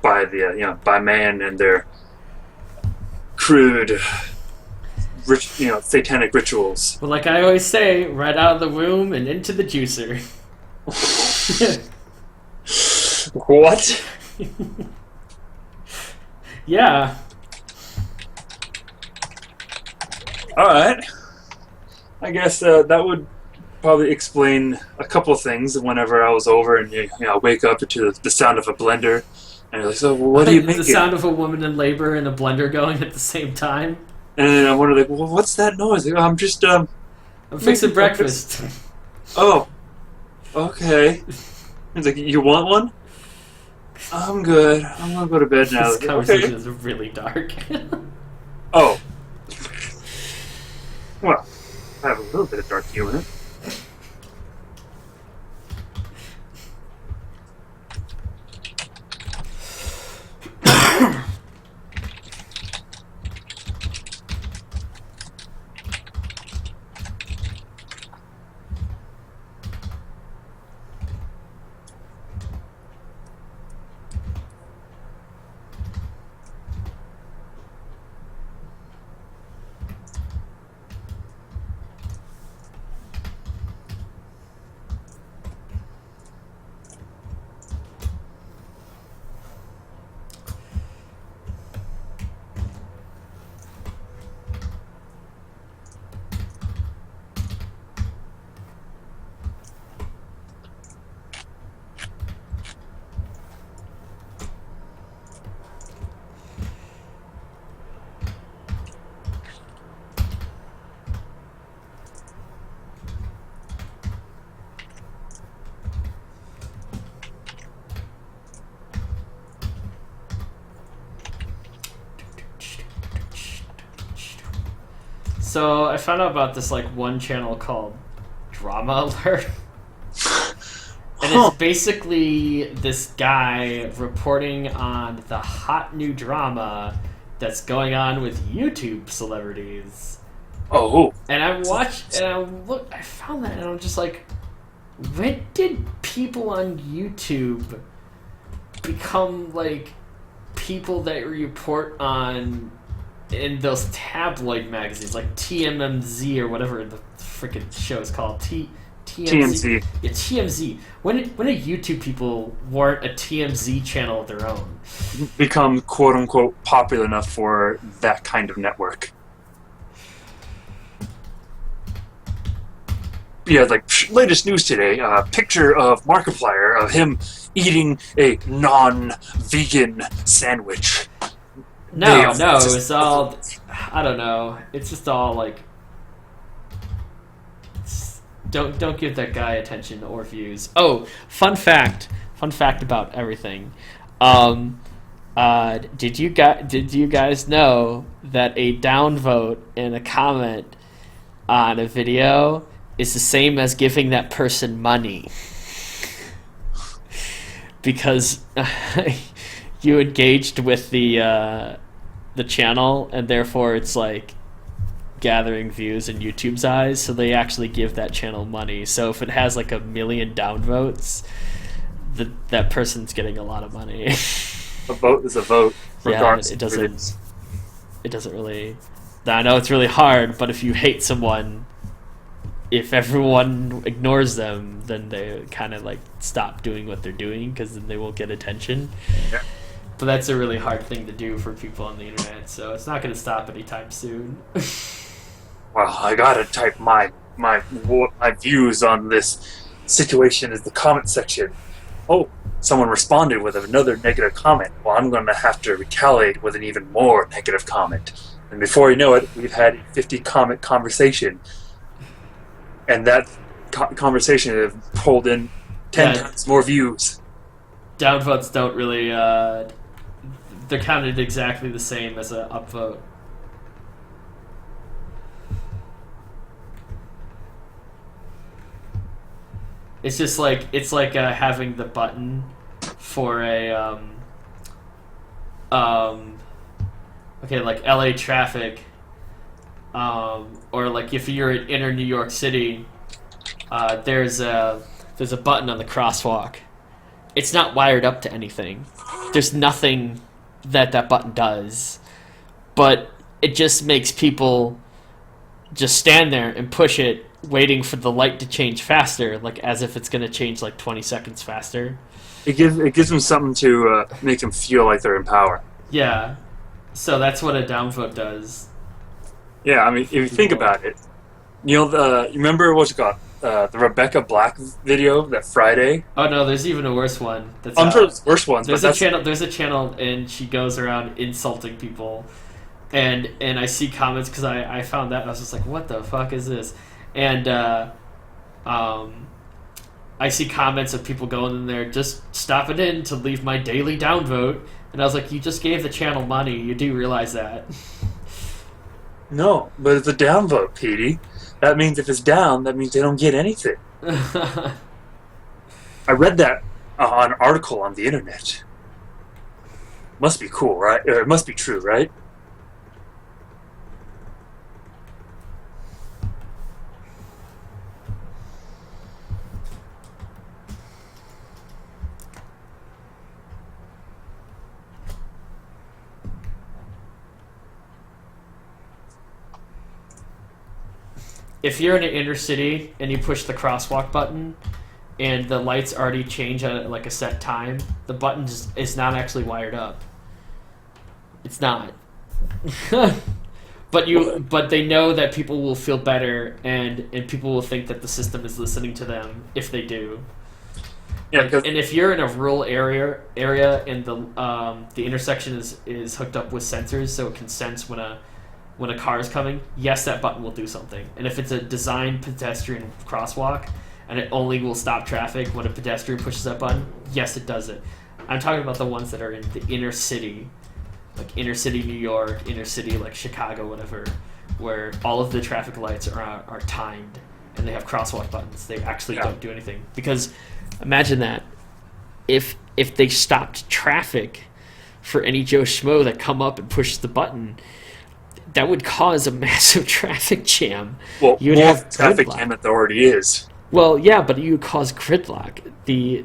man and their crude, satanic rituals. Well, like I always say, right out of the womb and into the juicer. What? Yeah. All right. I guess that would probably explain a couple of things. Whenever I was over and wake up to the sound of a blender, and you're like, so what do you make? The sound of a woman in labor and a blender going at the same time. And then I wonder, like, well, what's that noise? Like, I'm just I'm fixing breakfast. Oh, okay. It's like, you want one? I'm good. I'm gonna go to bed now. This conversation is really dark. Oh. Well, I have a little bit of dark humor in it. So I found out about this one channel called Drama Alert. And it's basically this guy reporting on the hot new drama that's going on with YouTube celebrities. Oh. And I watched and I found that and I'm just like, when did people on YouTube become people that report on in those tabloid magazines like TMMZ or whatever the freaking show is called? TMZ. Yeah, TMZ. When did YouTube people weren't a TMZ channel of their own? Become quote unquote popular enough for that kind of network. Yeah, latest news today, picture of Markiplier of him eating a non-vegan sandwich. No, it's all, I don't know. It's just all don't give that guy attention or views. Oh, fun fact about everything. Did you guys know that a downvote in a comment on a video is the same as giving that person money? Because you engaged with the channel, and therefore it's gathering views in YouTube's eyes, so they actually give that channel money. So if it has 1 million downvotes, that person's getting a lot of money. A vote is a vote. Yeah, it doesn't really. I know it's really hard, but if you hate someone, if everyone ignores them, then they kind of stop doing what they're doing, because then they won't get attention. Yeah. But that's a really hard thing to do for people on the internet, so it's not going to stop anytime soon. Well, I gotta type my views on this situation in the comment section. Oh, someone responded with another negative comment. Well, I'm going to have to retaliate with an even more negative comment. And before you know it, we've had a 50-comment conversation. And that conversation that have pulled in 10 Yeah. times more views. Downvotes don't really. They're counted exactly the same as an upvote. It's just like having the button for a okay, like LA traffic, or like if you're in inner New York City, there's a button on the crosswalk. It's not wired up to anything. There's nothing that button does, but it just makes people just stand there and push it, waiting for the light to change faster, like as if it's going to change like 20 seconds faster. It gives them something to make them feel like they're in power. Yeah, so that's what a downvote does. Yeah, I mean, if you think about it, you remember what's it called? The Rebecca Black video that Friday. Oh no, there's even a worse one. I'm sure there's worse ones. There's a channel, and she goes around insulting people, and I see comments because I found that, and I was just like, what the fuck is this? And I see comments of people going in there, just stopping in to leave my daily downvote, and I was like, you just gave the channel money. You do realize that? No, but it's a downvote, Petey. That means if it's down, that means they don't get anything. I read that on an article on the internet. Must be cool, right? Or it must be true, right? If you're in an inner city and you push the crosswalk button and the lights already change at like a set time, the button just is not actually wired up. It's not. But they know that people will feel better, and people will think that the system is listening to them if they do. Yeah, and if you're in a rural area and the intersection is hooked up with sensors, so it can sense when a car is coming, yes, that button will do something. And if it's a designed pedestrian crosswalk and it only will stop traffic when a pedestrian pushes that button, yes, it does it. I'm talking about the ones that are in the inner city, like inner city New York, inner city like Chicago, whatever, where all of the traffic lights are timed and they have crosswalk buttons. They actually don't do anything. Because imagine that. If they stopped traffic for any Joe Schmo that come up and pushes the button, that would cause a massive traffic jam. Well, you would more have traffic gridlock. jam that there already is. Well, yeah, but you would cause gridlock. The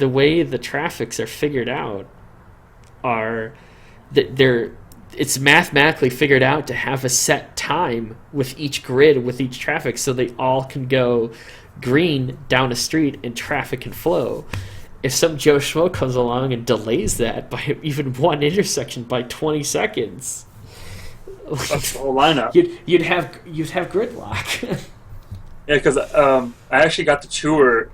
way the traffics are figured out are that it's mathematically figured out to have a set time with each grid, with each traffic, so they all can go green down a street and traffic can flow. If some Joe Schmo comes along and delays that by even one intersection by 20 seconds, That's the whole lineup. you'd have gridlock. Yeah, because I actually got to tour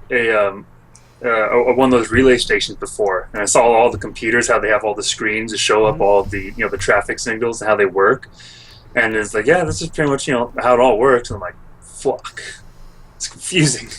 one of those relay stations before, and I saw all the computers, how they have all the screens to show up all the the traffic signals and how they work. And it's like, yeah, this is pretty much how it all works. And I'm like, fuck, it's confusing.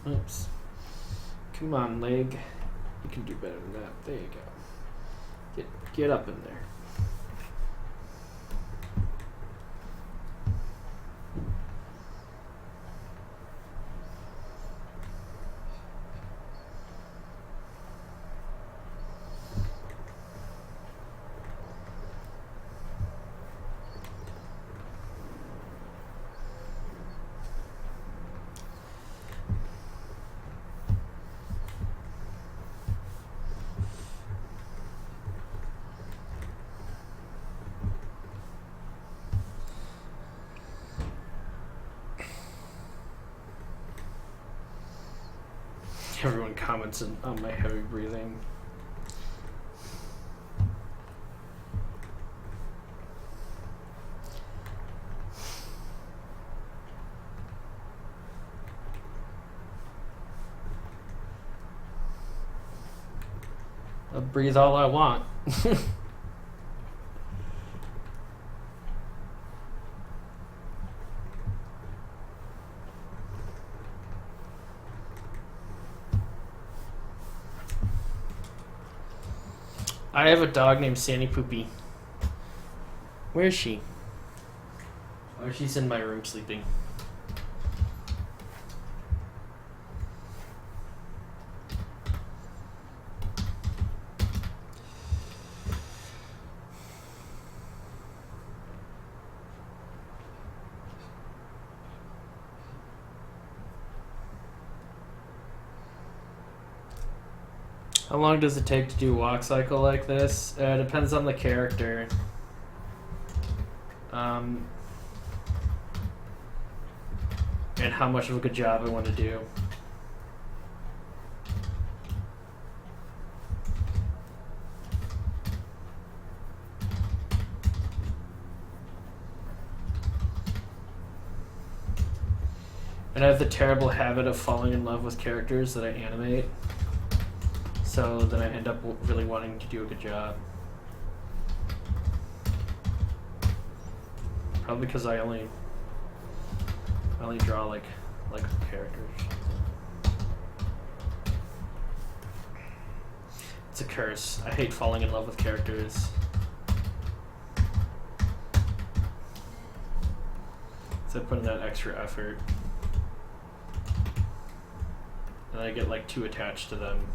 Oops. Come on, leg. You can do better than that. There you go. Get up in there. Everyone comments on my heavy breathing. I'll breathe all I want. I have a dog named Sandy Poopy. Where is she? Oh, she's in my room sleeping. How long does it take to do a walk cycle like this? It depends on the character. And how much of a good job I want to do. And I have the terrible habit of falling in love with characters that I animate. So then I end up really wanting to do a good job. Probably because I only draw like characters. It's a curse. I hate falling in love with characters. So I put in that extra effort. And I get like too attached to them.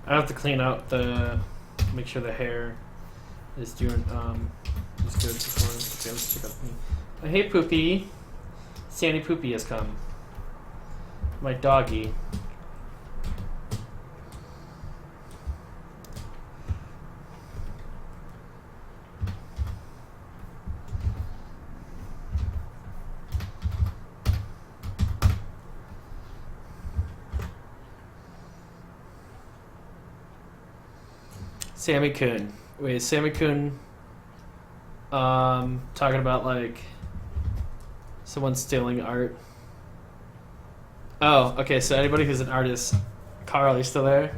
I have to clean out make sure the hair is doing is good before. Okay, let's check out me. Oh, hey Poopy, Sandy Poopy has come. My doggy. Sammy-kun. Wait, is Sammy-kun talking about like someone stealing art? Oh, okay, so anybody who's an artist, Carl, are you still there?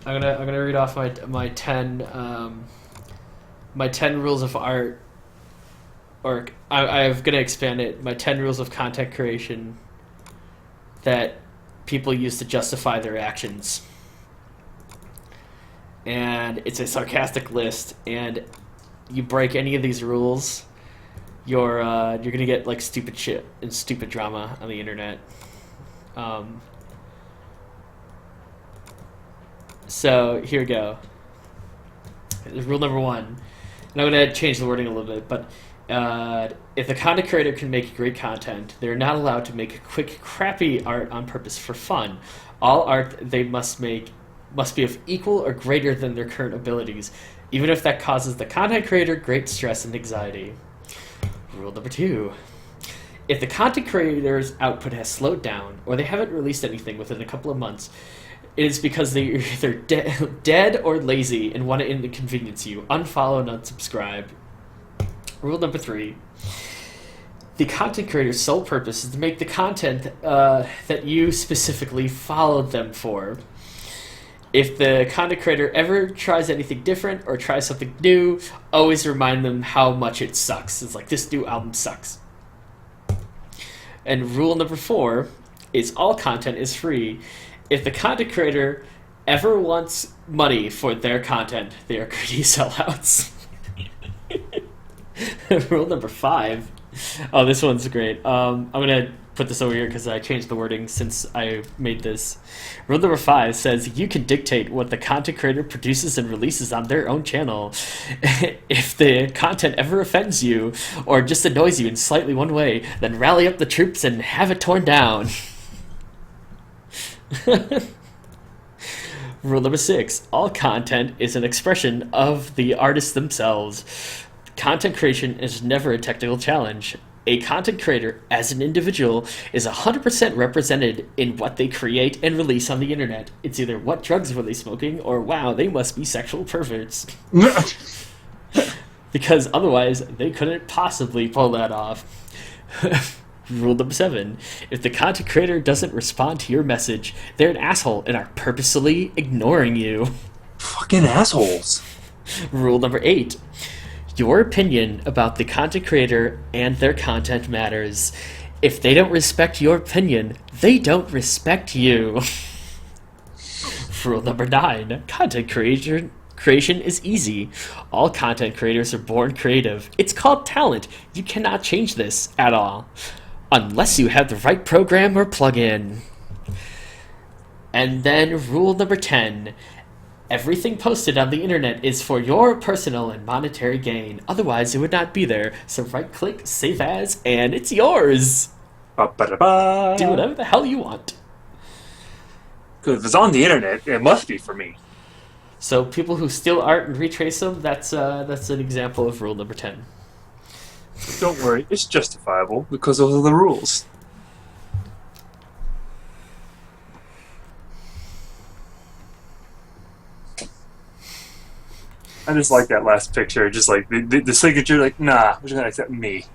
I'm gonna read off my 10 rules of art, or I'm gonna expand it. My 10 rules of content creation that people use to justify their actions. And it's a sarcastic list, and you break any of these rules, you're gonna get like stupid shit and stupid drama on the internet. Um, so here we go. Rule number 1, and I'm gonna change the wording a little bit, but if the content creator can make great content, they're not allowed to make quick, crappy art on purpose for fun. All art they must make must be of equal or greater than their current abilities, even if that causes the content creator great stress and anxiety. Rule number 2. If the content creator's output has slowed down, or they haven't released anything within a couple of months, it is because they're either dead or lazy and want to inconvenience you. Unfollow and unsubscribe. Rule number 3. The content creator's sole purpose is to make the content that you specifically followed them for. If the content creator ever tries anything different or tries something new, always remind them how much it sucks. It's like, this new album sucks. And rule number 4 is all content is free. If the content creator ever wants money for their content, they are greedy sellouts. Rule number 5. Oh, this one's great. I'm going to put this over here because I changed the wording since I made this. Rule number 5 says you can dictate what the content creator produces and releases on their own channel. If the content ever offends you or just annoys you in slightly one way, then rally up the troops and have it torn down. Rule number 6. All content is an expression of the artists themselves. Content creation is never a technical challenge. A content creator, as an individual, is 100% represented in what they create and release on the internet. It's either what drugs were they smoking, or wow, they must be sexual perverts. Because otherwise, they couldn't possibly pull that off. Rule number 7. If the content creator doesn't respond to your message, they're an asshole and are purposely ignoring you. Fucking assholes. Rule number 8. Your opinion about the content creator and their content matters. If they don't respect your opinion, they don't respect you. Rule number 9. Content creation is easy. All content creators are born creative. It's called talent. You cannot change this at all. Unless you have the right program or plugin. And then rule number 10. Everything posted on the internet is for your personal and monetary gain. Otherwise, it would not be there. So right-click, save as, and it's yours. Ba-ba-da-ba. Do whatever the hell you want. Because if it's on the internet, it must be for me. So people who steal art and retrace them, that's an example of rule number 10. Don't worry, it's justifiable because those are the rules. I just like that last picture, just like the signature, like, nah, we're just gonna accept me.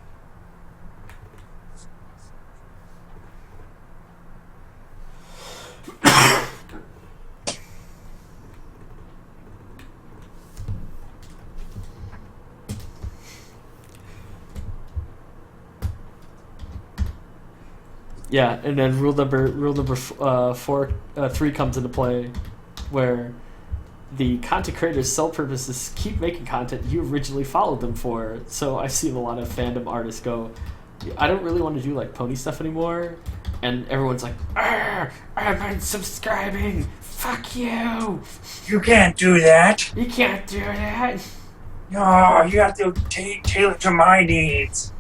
Yeah, and then rule number 3 comes into play, where the content creator's sole purpose is keep making content you originally followed them for. So I've seen a lot of fandom artists go, I don't really want to do like pony stuff anymore, and everyone's like, I'm unsubscribing. Fuck you. You can't do that. You can't do that. No, you have to tailor to my needs.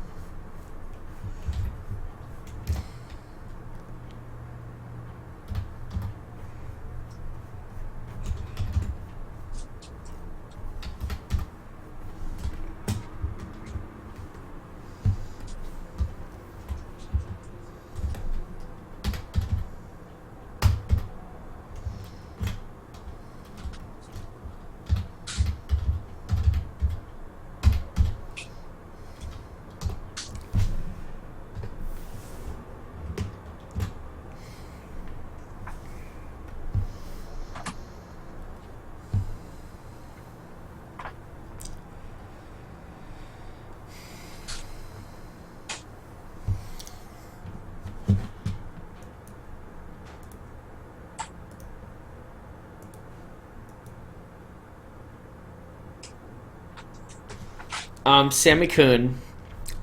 Sammy Kun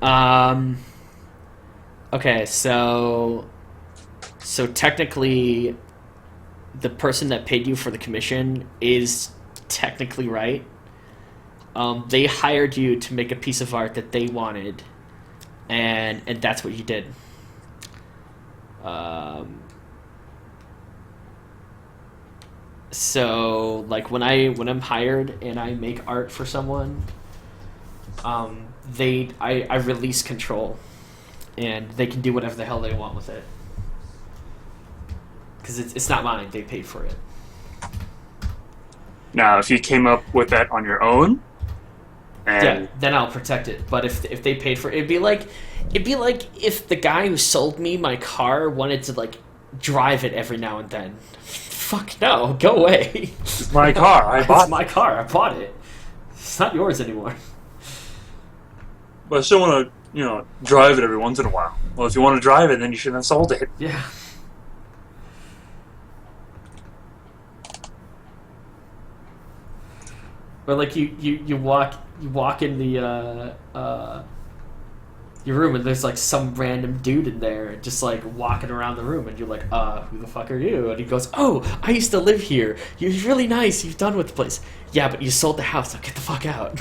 Um. Okay, so technically, the person that paid you for the commission is technically right. They hired you to make a piece of art that they wanted, and that's what you did. So like when I'm hired and I make art for someone, I release control, and they can do whatever the hell they want with it because it's not mine. They paid for it. Now, if you came up with that on your own, and then I'll protect it. But if they paid for it, it'd be like if the guy who sold me my car wanted to like drive it every now and then. Fuck no, go away. It's my car. It's my car. I bought it. It's not yours anymore. But I still want to, drive it every once in a while. Well, if you want to drive it, then you shouldn't have sold it. Yeah. Or like you walk in the your room and there's like some random dude in there just like walking around the room and you're like, who the fuck are you? And he goes, oh, I used to live here. You're really nice. You've done with the place. Yeah, but you sold the house. Now get the fuck out.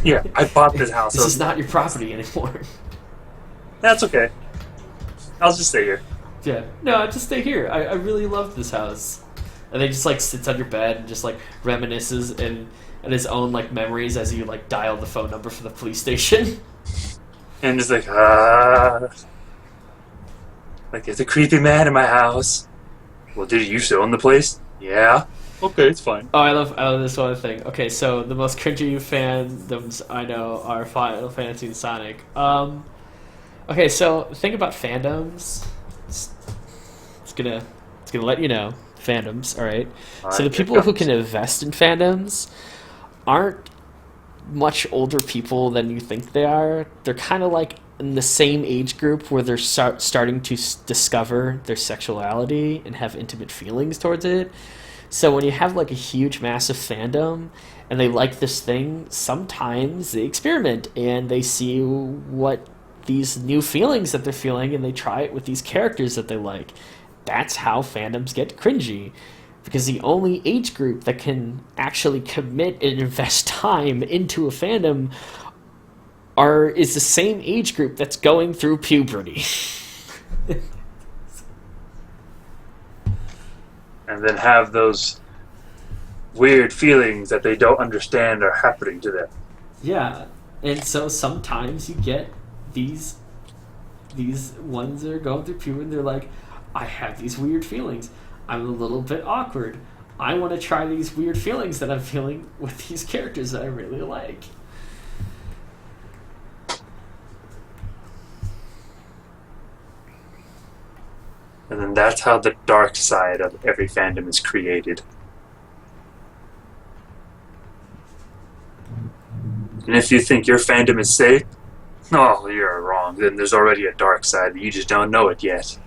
Yeah, I bought this house. This is not your property anymore. That's okay. I'll just stay here. Yeah. No, just stay here. I really love this house. And then he just like sits on your bed and just like reminisces and his own like memories as you like dial the phone number for the police station. And just like, like there's a creepy man in my house. Well, did you used to own the place? Yeah. Okay, it's fine. Oh, I love this one thing. Okay, so the most cringy fandoms I know are Final Fantasy and Sonic. Okay, so the thing about fandoms, it's gonna let you know, fandoms. All right. So the people who can invest in fandoms aren't much older people than you think they are. They're kind of like in the same age group where they're starting to discover their sexuality and have intimate feelings towards it. So when you have like a huge massive fandom and they like this thing, sometimes they experiment and they see what these new feelings that they're feeling and they try it with these characters that they like. That's how fandoms get cringy. Because the only age group that can actually commit and invest time into a fandom is the same age group that's going through puberty. And then have those weird feelings that they don't understand are happening to them. Yeah, and so sometimes you get these ones that are going through puberty and they're like, I have these weird feelings. I'm a little bit awkward. I want to try these weird feelings that I'm feeling with these characters that I really like. And then that's how the dark side of every fandom is created. And if you think your fandom is safe, oh, you're wrong. Then there's already a dark side, but you just don't know it yet.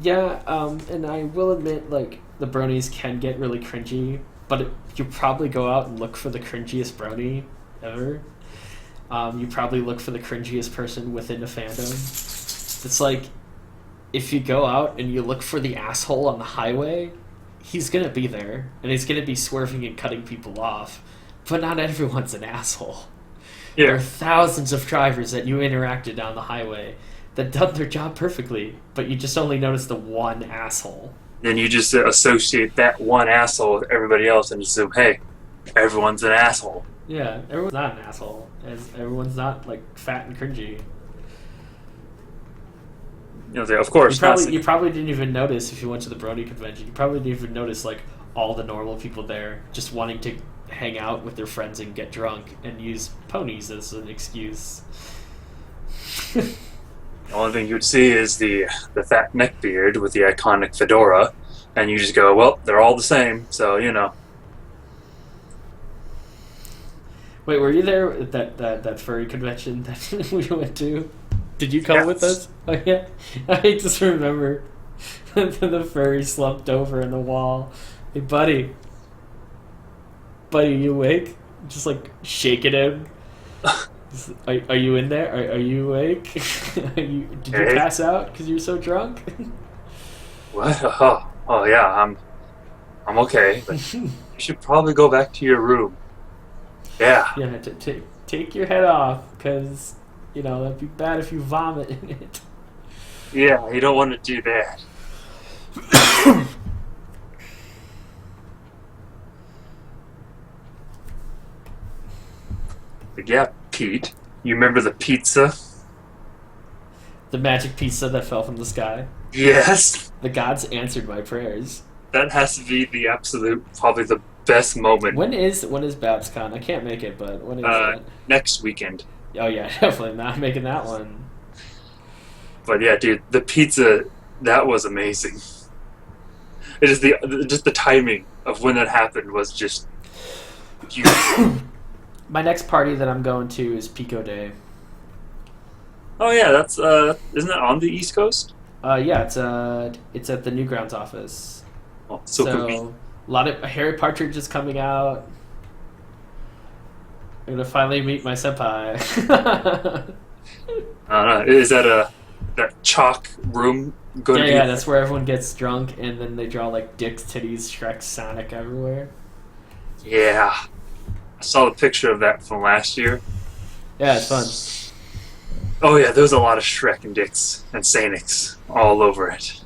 Yeah, and I will admit, like, the bronies can get really cringy, but you probably go out and look for the cringiest brony ever. You probably look for the cringiest person within a fandom. It's like, if you go out and you look for the asshole on the highway, he's gonna be there, and he's gonna be swerving and cutting people off, but not everyone's an asshole. Yeah. There are thousands of drivers that you interacted down the highway that done their job perfectly, but you just only notice the one asshole. Then you just associate that one asshole with everybody else and assume, hey, everyone's an asshole. Yeah, everyone's not an asshole, and everyone's not like fat and cringy. Of course. You probably didn't even notice if you went to the Brony convention. You probably didn't even notice like all the normal people there just wanting to hang out with their friends and get drunk and use ponies as an excuse. The only thing you'd see is the fat neckbeard with the iconic fedora, and you just go, well, they're all the same, so, Wait, were you there at that furry convention that we went to? Did you come with us? Oh, yeah? I just remember the furry slumped over in the wall. Hey, buddy. Buddy, you awake? just like shaking him. Are you in there? Are you awake? Did you Hey, pass out because you're so drunk? what? Oh yeah, I'm okay, but you should probably go back to your room. Yeah, Yeah, take your head off because that'd be bad if you vomit in it. yeah, you don't want to do that. But yeah, Pete, you remember the pizza? The magic pizza that fell from the sky. Yes, The gods answered my prayers. that has to be the absolute, probably the best moment. When is BabsCon? I can't make it, but when is Uh, that? Next weekend. Oh yeah, definitely not making that one. But yeah, dude, the pizza that was amazing. It is the timing of when that happened was just beautiful. My next party that I'm going to is Pico Day. Oh yeah, that's isn't that on the East Coast? Yeah, it's at the Newgrounds office. Oh, so convenient. So a lot of Harry Partridge is coming out. I'm gonna finally meet my senpai. Is that that chalk room going to be? Yeah, that's where everyone gets drunk and then they draw like dicks, titties, Shrek, Sonic everywhere. Yeah, I saw the picture of that from last year. Yeah, it's fun. Oh yeah, there was a lot of Shrek and Dicks and Sanics all over it.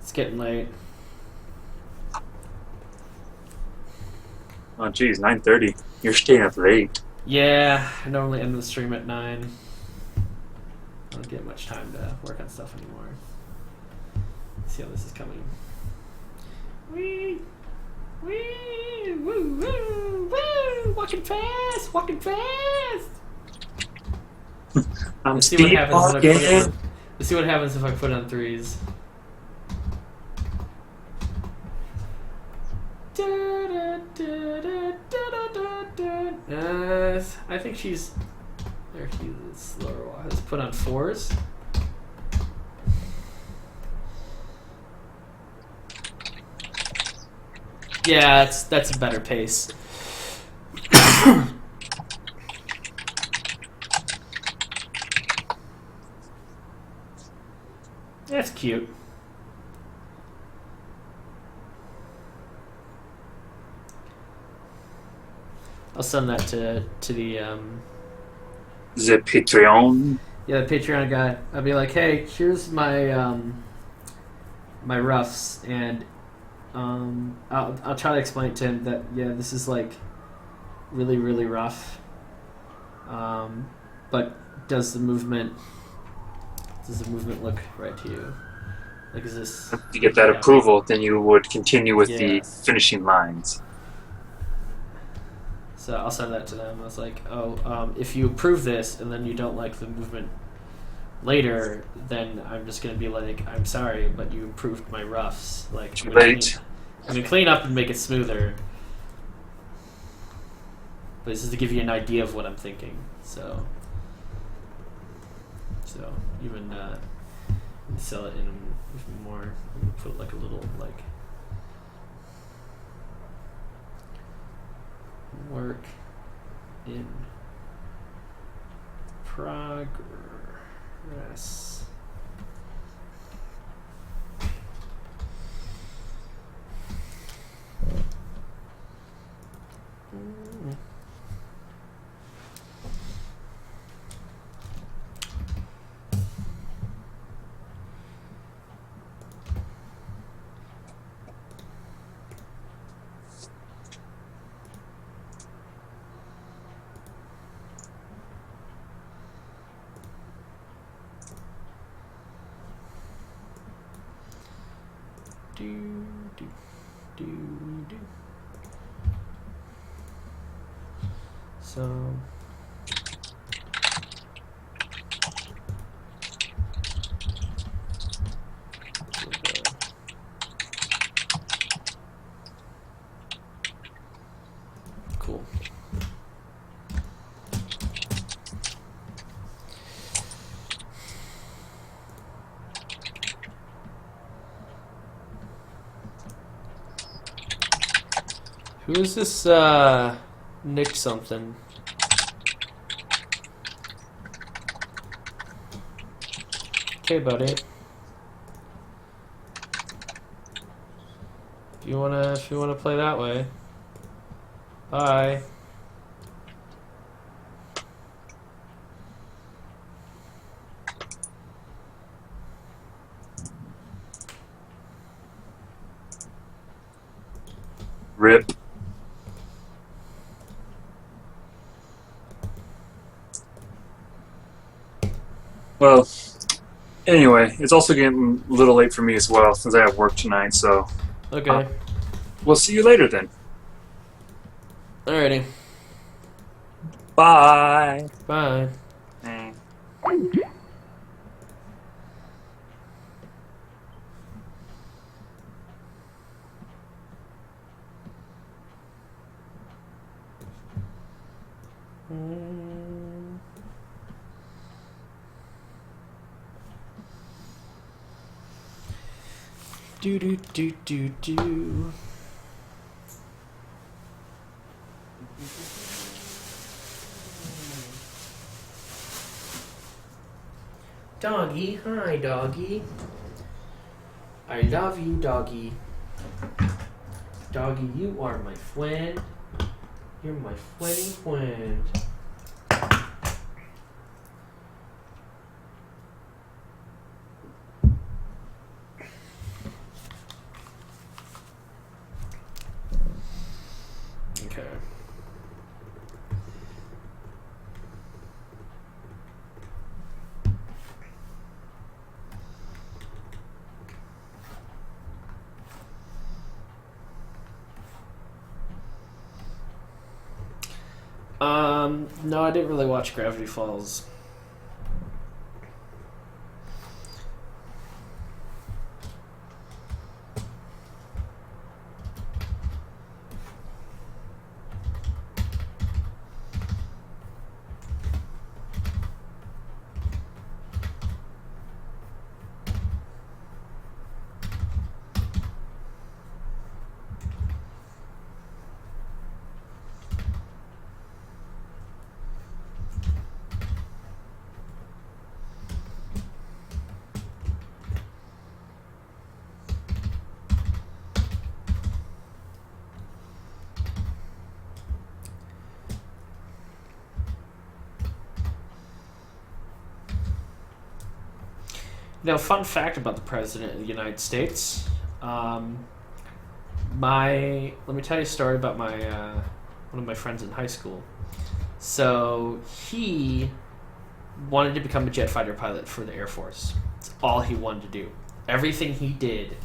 It's getting late. Oh geez, 9:30. You're staying up late. Yeah, I normally end the stream at 9. I don't get much time to work on stuff anymore. Let's see how this is coming. Wee! Wee! Woo! Woo! Woo! Walking fast! Walking fast! I'm Let's see what speed happens when I put it walking. on, let's see what happens if I put on 3s. I think she's there. She's slower. Let's put on 4s. Yeah, that's a better pace. That's cute. I'll send that to the The Patreon. the Patreon guy. I'll be like, hey, here's my my roughs, and I'll try to explain to him that this is like really really rough. But does the movement look right to you? Like, is this? If you get that approval, then you would continue with the finishing lines. So I'll send that to them. I was like, if you approve this and then you don't like the movement later, then I'm just gonna be like, I'm sorry, but you improved my roughs. Like, Too late. I'm gonna clean up and make it smoother. But this is to give you an idea of what I'm thinking. So even sell it in even more. I'm gonna put like a little like work in progress. Do, do, do, do. So cool. Who is this, Nick something? Okay, buddy. If you wanna play that way. Bye. Rip. Well, anyway, it's also getting a little late for me as well since I have work tonight, so Okay. We'll see you later then. Alrighty. Bye. Bye. Do do do do do. Doggy, hi doggy. I love you, doggy. Doggy, you are my friend. You're my friend. Okay. No, I didn't really watch Gravity Falls. Now, fun fact about the President of the United States. Let me tell you a story about my one of my friends in high school. So he wanted to become a jet fighter pilot for the Air Force. It's all he wanted to do. Everything he did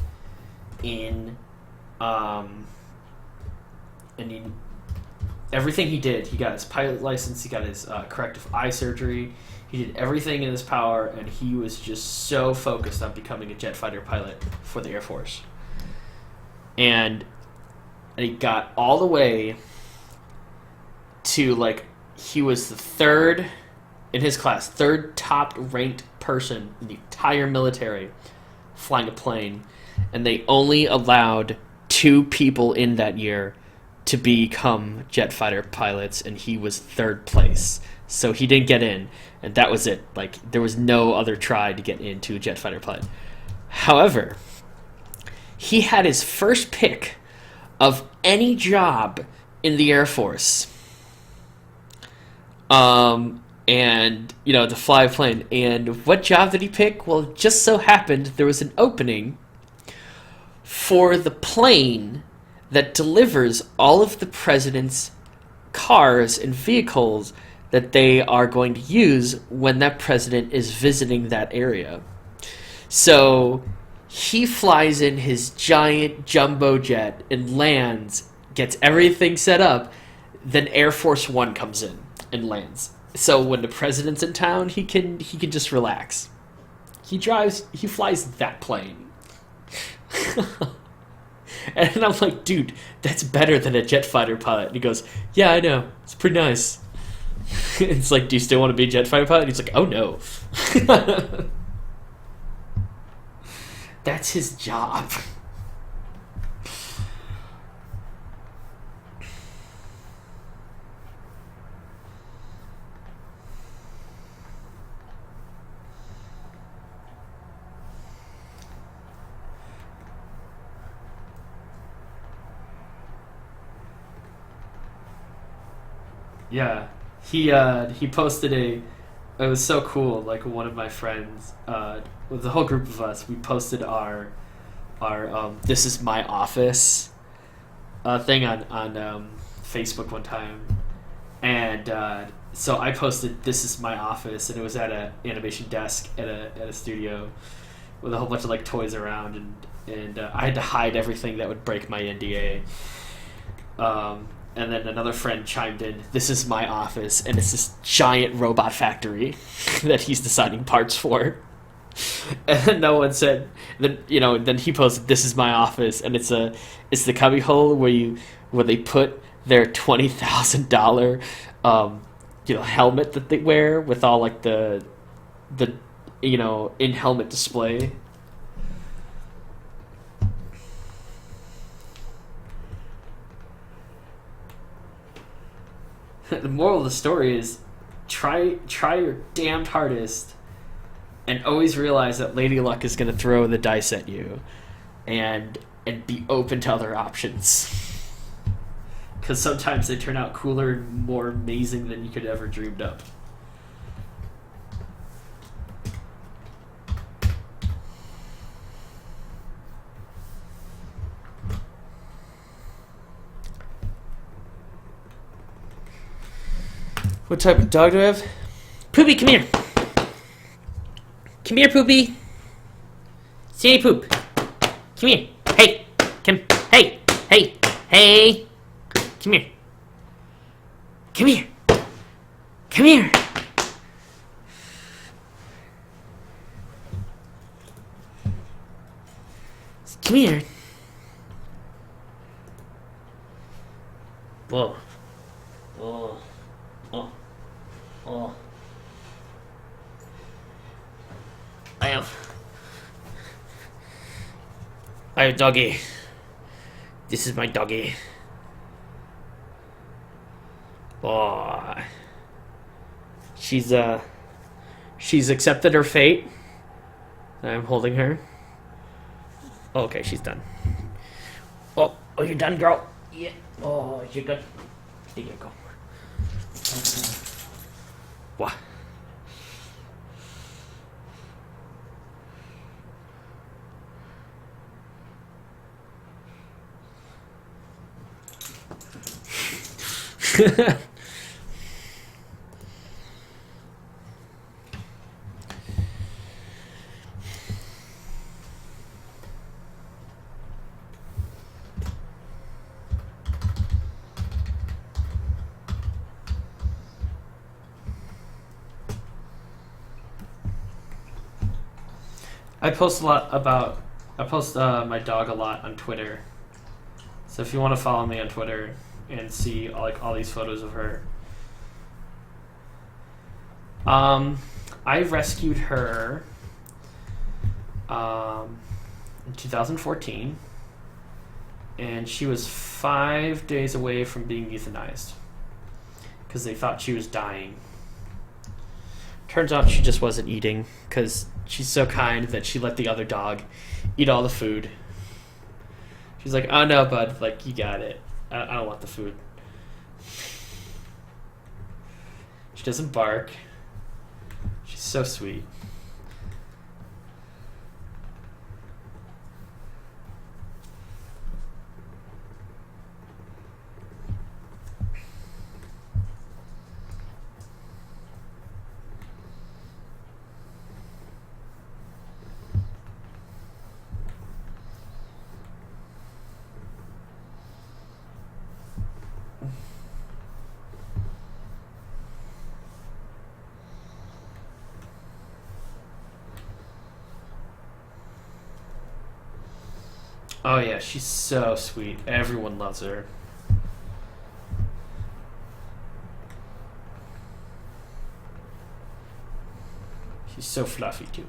everything he did, he got his pilot license, he got his corrective eye surgery. He did everything in his power, and he was just so focused on becoming a jet fighter pilot for the Air Force. And he got all the way to, like, he was the third in his class, third top ranked person in the entire military flying a plane. And they only allowed 2 people in that year to become jet fighter pilots, and he was third place. So he didn't get in, and that was it. Like, there was no other try to get into a jet fighter pilot. However, he had his first pick of any job in the Air Force. And, to fly a plane. And what job did he pick? Well, it just so happened there was an opening for the plane that delivers all of the president's cars and vehicles that they are going to use when that president is visiting that area. So he flies in his giant jumbo jet and lands, gets everything set up, then Air Force One comes in and lands. So when the president's in town, he can just relax. He flies that plane. And I'm like, dude, that's better than a jet fighter pilot. And he goes, yeah, I know. It's pretty nice. It's like, do you still want to be a jet fighter pilot? And he's like, oh no. That's his job. Yeah, he posted a. It was so cool. Like one of my friends, with the whole group of us, we posted our "This is my office" thing on Facebook one time, and so I posted "This is my office," and it was at a animation desk at a studio with a whole bunch of like toys around, and I had to hide everything that would break my NDA. And then another friend chimed in, "This is my office," and it's this giant robot factory that he's designing parts for. And then no one said. Then he posted, "This is my office," and it's the cubbyhole where they put their $20,000 helmet that they wear with all like the in helmet display. The moral of the story is try your damned hardest and always realize that Lady Luck is going to throw the dice at you and be open to other options. Because sometimes they turn out cooler and more amazing than you could ever dreamed up. What type of dog do I have? Poopy, come here. Come here, Poopy. Sandy Poop. Come here. Hey. Come. Hey. Hey. Hey. Come here. Come here. Come here. Come here. Whoa. Oh. Oh. Oh. I have doggy. This is my doggy. Oh. She's accepted her fate. I'm holding her. Oh, okay, she's done. Oh, you're done, girl. Yeah. Oh, you're good. There you go. What? I post my dog a lot on Twitter. So if you want to follow me on Twitter and see all these photos of her. I rescued her in 2014, and she was 5 days away from being euthanized because they thought she was dying. Turns out she just wasn't eating because she's so kind that she let the other dog eat all the food. She's like, "Oh no, bud, like you got it. I don't want the food." She doesn't bark. She's so sweet. Oh yeah, she's so sweet. Everyone loves her. She's so fluffy too.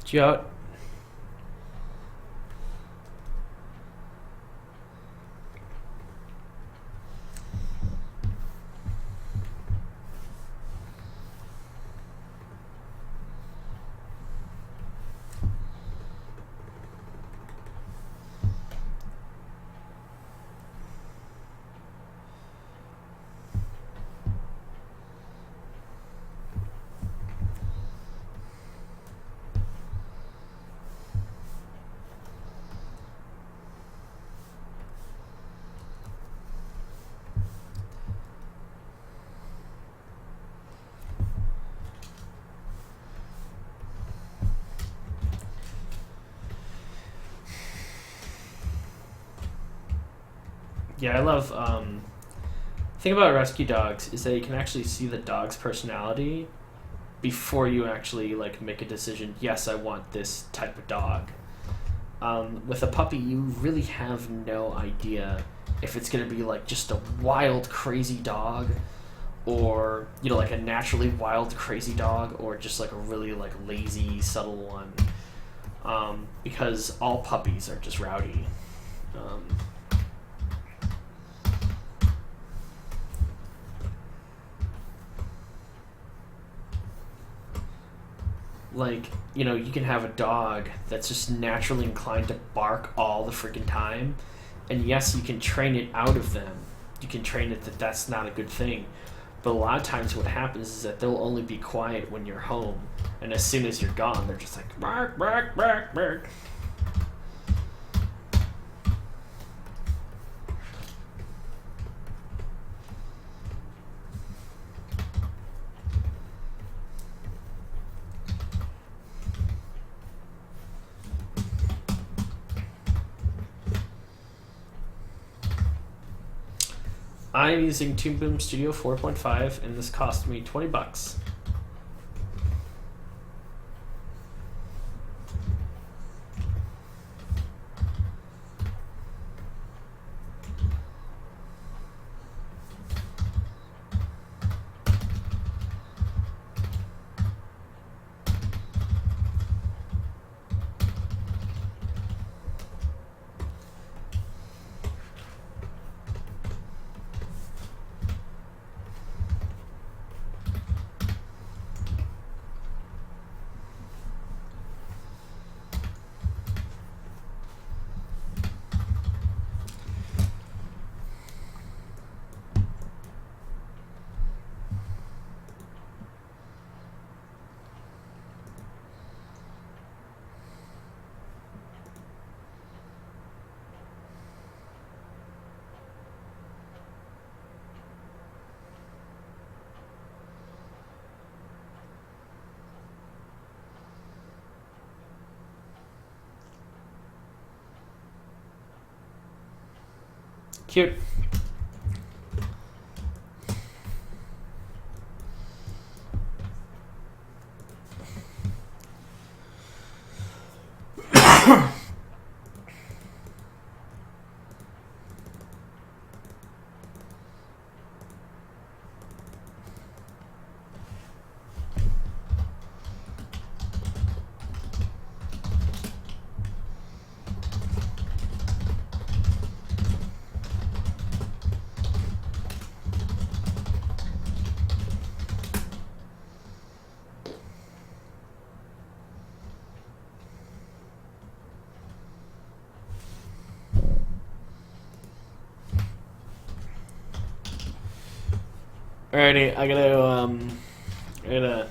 Joe. Yeah, I love. The thing about rescue dogs is that you can actually see the dog's personality before you actually like make a decision. Yes, I want this type of dog. With a puppy, you really have no idea if it's gonna be like just a wild, crazy dog, or like a naturally wild, crazy dog, or just like a really like lazy, subtle one. Because all puppies are just rowdy. Um, like you can have a dog that's just naturally inclined to bark all the freaking time, and yes, you can train it out of them. You can train it that that's not a good thing, but a lot of times what happens is that they'll only be quiet when you're home, and as soon as you're gone, they're just like bark, bark, bark, bark. I'm using Toonboom Studio 4.5, and this cost me $20. Cute. Alrighty, I gotta